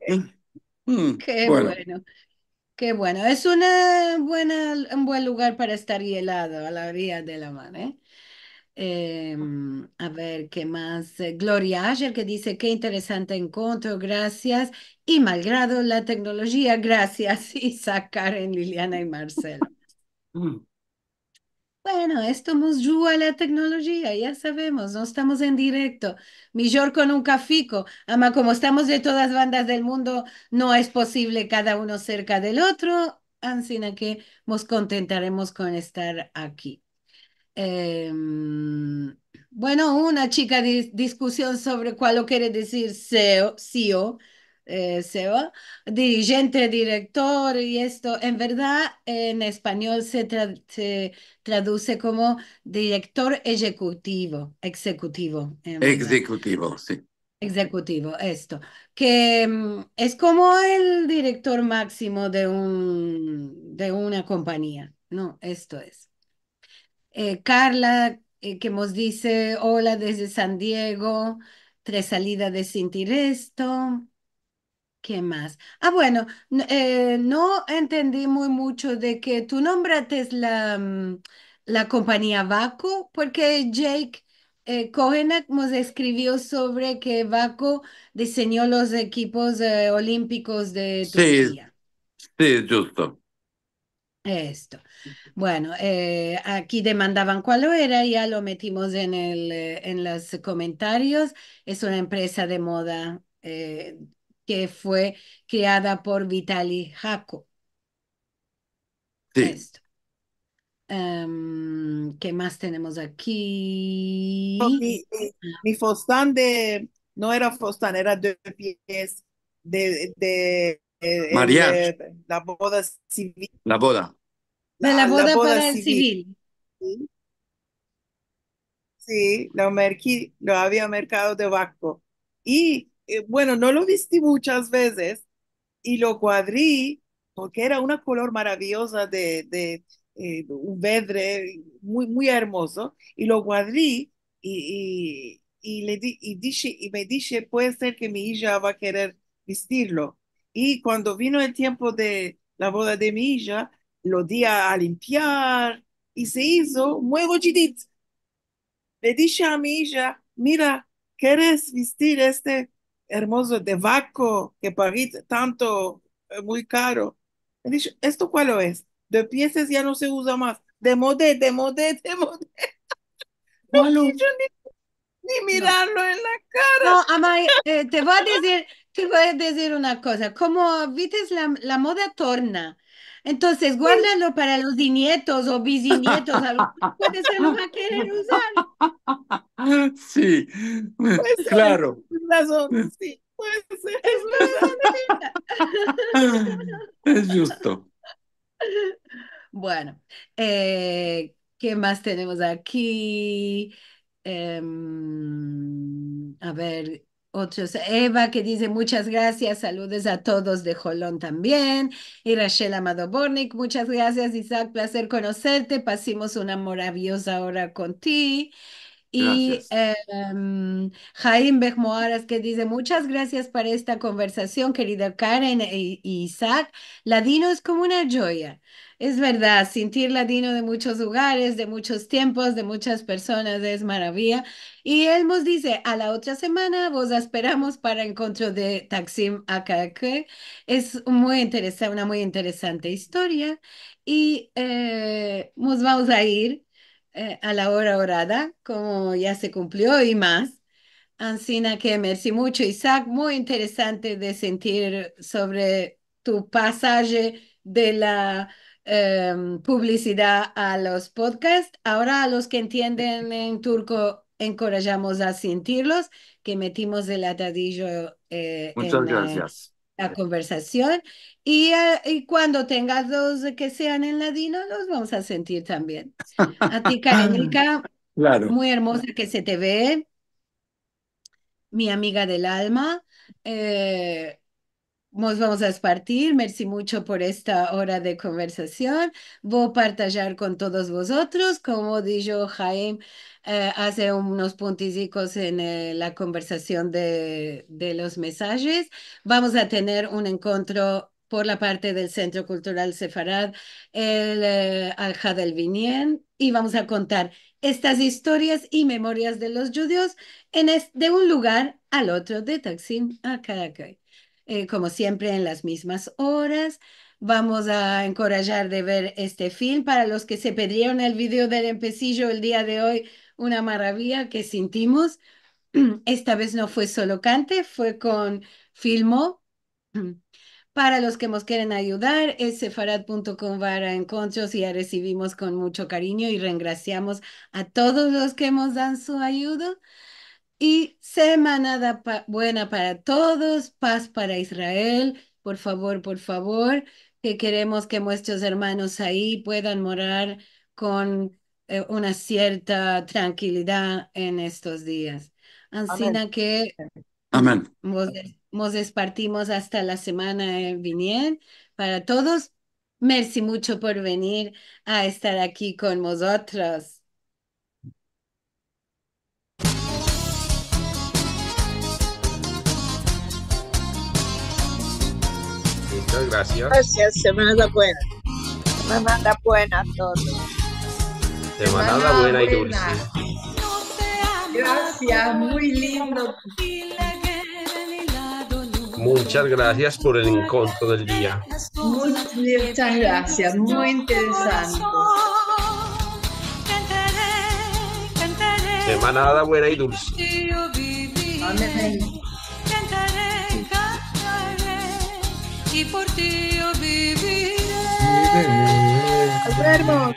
Qué Bueno, bueno, qué bueno. Es un buen lugar para estar helado a la orilla de la mar, ¿eh? A ver, ¿qué más? Gloria Asher que dice, qué interesante encuentro, gracias. Y malgrado la tecnología, gracias. Isaac, Karen, Liliana y Marcelo. Bueno, esto nos ayuda a la tecnología, ya sabemos, no estamos en directo. Mejor con un cafico, ama como estamos de todas bandas del mundo, no es posible cada uno cerca del otro, así que nos contentaremos con estar aquí. Bueno, una chica discusión sobre cuál lo quiere decir CEO, CEO, dirigente, director, y esto en verdad en español se traduce como director ejecutivo, en verdad. ejecutivo, sí. Ejecutivo, esto, que es como el director máximo de una compañía, ¿no? Esto es. Carla, que nos dice, hola desde San Diego, tres salidas de sentir esto. ¿Qué más? Bueno, no entendí muy mucho de que tú nombraste la compañía Vaco, porque Jake Kohenak nos escribió sobre que Vaco diseñó los equipos olímpicos de Sí, Turquía. sí, justo. Esto. Bueno, aquí demandaban cuál era, ya lo metimos en los comentarios. Es una empresa de moda que fue creada por Vitaly Jako. Sí, Esto. ¿Qué más tenemos No, aquí? mi Fostán no era Fostán, era de pies. Mariage, la boda civil. la boda. De la La boda boda para el civil. civil. Sí, sí, lo había mercado de Vasco. Y bueno, no lo vistí muchas veces y lo cuadrí porque era una color maravillosa de un vedre muy, muy hermoso. Y lo cuadrí y me dije, puede ser que mi hija va a querer vestirlo. Y cuando vino el tiempo de la boda de mi hija, lo di a limpiar y se hizo muy bonito. Le dije a mi hija, mira, ¿quieres vestir este hermoso de Vaco que pagué tanto, muy caro? Le dije, ¿esto cuál es? De piezas ya no se usa más. De modé, de modé, de modé. No Malo. quiso ni No. mirarlo en la cara. No, Amay, te voy a decir una cosa. Como viste, la moda torna. Entonces, guárdalo para los nietos o bisnietos. A lo mejor puede ser lo va a querer usar. Sí, Puede ser, claro. tienes razón, sí, puede ser, es Es verdad. Es justo. bueno, ¿qué más tenemos aquí? A ver, otros. Eva que dice muchas gracias, saludos a todos de Jolón también. Y Rachel Amado Bornik, muchas gracias, Isaac, placer conocerte. Pasemos una maravillosa hora contigo. Y Gracias. Jaime Bejmoaras que dice, muchas gracias por esta conversación, querida Karen y Isaac. Ladino es como una joya. Es verdad, sentir ladino de muchos lugares, de muchos tiempos, de muchas personas es maravilla. Y él nos dice, a la otra semana vos esperamos para encuentro de Taksim Akaque. Es muy interesante, una muy interesante historia. Y nos vamos a ir a la hora orada, como ya se cumplió y más. Ancina que merci mucho, Isaac, muy interesante de sentir sobre tu pasaje de la publicidad a los podcasts. Ahora a los que entienden en turco, encorajamos a sentirlos, que metimos el atadillo Muchas en gracias. la conversación. Y cuando tengas los que sean en ladino, los vamos a sentir también. A ti, Karenica, Claro. muy hermosa que se te ve, mi amiga del alma. Eh, Nos vamos a partir. Merci mucho por esta hora de conversación. Voy a partillar con todos vosotros. Como dijo Jaime, hace unos punticos en la conversación de los mensajes. Vamos a tener un encuentro por la parte del Centro Cultural Sefarad, el Alja del Vinien, y vamos a contar estas historias y memorias de los judíos de un lugar al otro, de Taksim a Caracay. Como siempre en las mismas horas. Vamos a encorajar de ver este film. Para los que se perdieron el video del empecillo el día de hoy, una maravilla que sentimos. Esta vez no fue solo cante, fue con Filmo. Para los que nos quieren ayudar, es sefarad.com para encuentros y ya recibimos con mucho cariño y regraciamos a todos los que nos dan su ayuda. Y semana buena para todos, paz para Israel, por favor, que queremos que nuestros hermanos ahí puedan morar con una cierta tranquilidad en estos días. Amén. Ansina que Amén. nos despartimos hasta la semana viniente para todos. Merci mucho por venir a estar aquí con nosotros. Muchas gracias. Gracias, semana buena. Semana buena a todos. Semanada buena y dulce. Gracias, muy lindo. Muchas gracias por el encuentro del día. Muchas gracias, muy interesante. Semanada buena y dulce. Amén. Y por ti yo viviré. Albermo.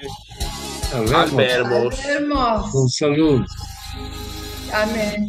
Albermos. Hermoso. Un saludo. Amén.